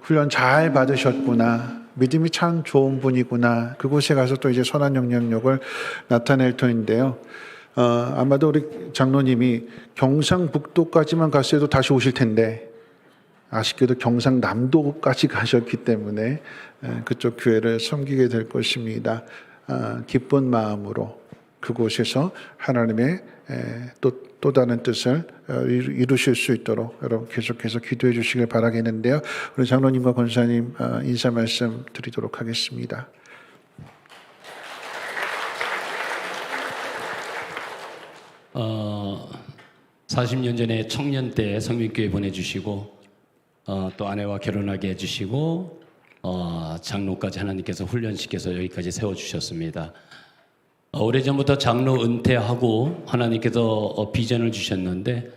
B: 훈련 잘 받으셨구나. 믿음이 참 좋은 분이구나. 그곳에 가서 또 이제 선한 영향력을 나타낼 터인데요. 아마도 우리 장로님이 경상북도까지만 갔을 때도 다시 오실 텐데 아쉽게도 경상남도까지 가셨기 때문에 그쪽 교회를 섬기게 될 것입니다. 기쁜 마음으로 그곳에서 하나님의 또 다른 뜻을 이루실 수 있도록 여러분 계속해서 기도해 주시길 바라겠는데요. 우리 장로님과 권사님 인사 말씀 드리도록 하겠습니다.
D: 어, 40년 전에 청년 때 성민교회 보내주시고 또 아내와 결혼하게 해주시고 장로까지 하나님께서 훈련시켜서 여기까지 세워주셨습니다. 오래전부터 장로 은퇴하고 하나님께서 비전을 주셨는데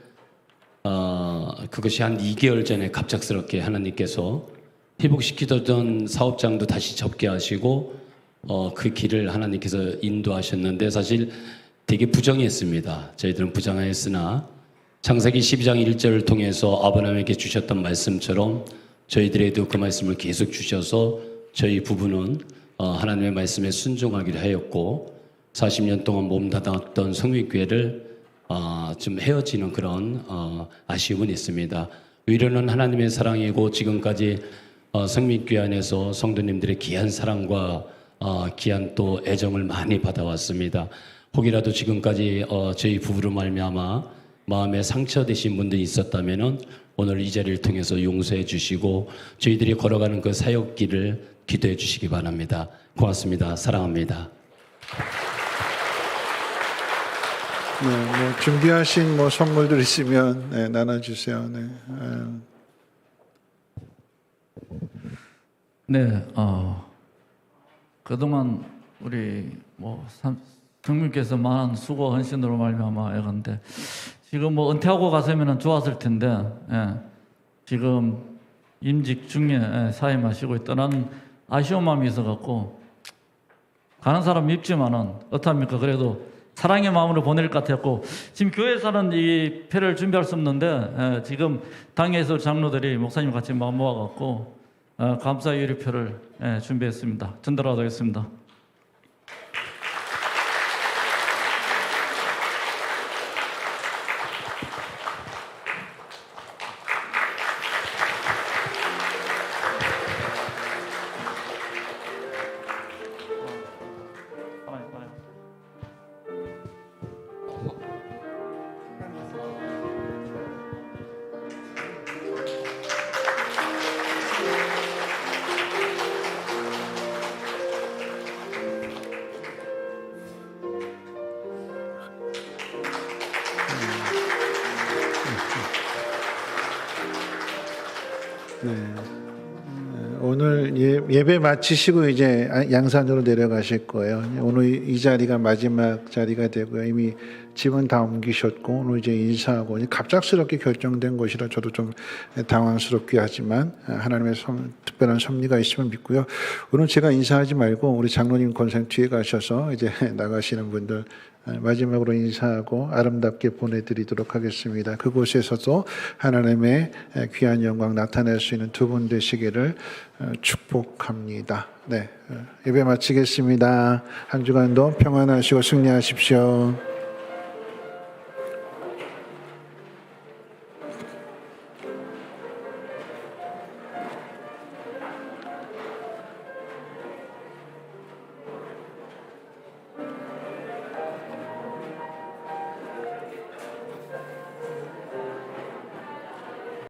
D: 그것이 한 2개월 전에 갑작스럽게 하나님께서 회복시키던 사업장도 다시 접게 하시고 그 길을 하나님께서 인도하셨는데 사실 되게 부정했습니다. 저희들은 부정하였으나 창세기 12장 1절을 통해서 아브라함에게 주셨던 말씀처럼 저희들에도 그 말씀을 계속 주셔서 저희 부부는 하나님의 말씀에 순종하기로 하였고 40년 동안 몸담았던 성민교회를 좀 헤어지는 그런 아쉬움은 있습니다. 위로는 하나님의 사랑이고 지금까지 성민교회 안에서 성도님들의 귀한 사랑과 귀한 또 애정을 많이 받아왔습니다. 혹이라도 지금까지 저희 부부로 말미암아 마음에 상처되신 분들이 있었다면은 오늘 이 자리를 통해서 용서해 주시고 저희들이 걸어가는 그 사역길을 기도해 주시기 바랍니다. 고맙습니다. 사랑합니다.
B: 네, 준비하신 선물들 있으면 나눠주세요.
E: 네, 그동안 우리 성민께서 많은 수고 헌신으로 말미암아 애건데 지금 은퇴하고 갔으면 좋았을 텐데 지금 임직 중에 사임하시고 떠나는 아쉬운 마음이 있어갖고 가는 사람 밉지만은 어떡합니까? 그래도 사랑의 마음으로 보낼 것 같았고 지금 교회에서는 이 표를 준비할 수 없는데 지금 당에서 장로들이 목사님 같이 마음 모아갖고 감사 유리표를 준비했습니다. 전달하도록 하겠습니다.
B: 오늘 예배 마치시고 이제 양산으로 내려가실 거예요. 오늘 이 자리가 마지막 자리가 되고요. 이미 집은 다 옮기셨고 오늘 이제 인사하고 갑작스럽게 결정된 것이라 저도 좀 당황스럽긴 하지만 하나님의 특별한 섭리가 있으면 믿고요. 오늘 제가 인사하지 말고 우리 장로님 권생 뒤에 가셔서 이제 나가시는 분들 마지막으로 인사하고 아름답게 보내드리도록 하겠습니다. 그곳에서도 하나님의 귀한 영광 나타낼 수 있는 두 분 되시기를 축복합니다. 네, 예배 마치겠습니다. 한 주간도 평안하시고 승리하십시오.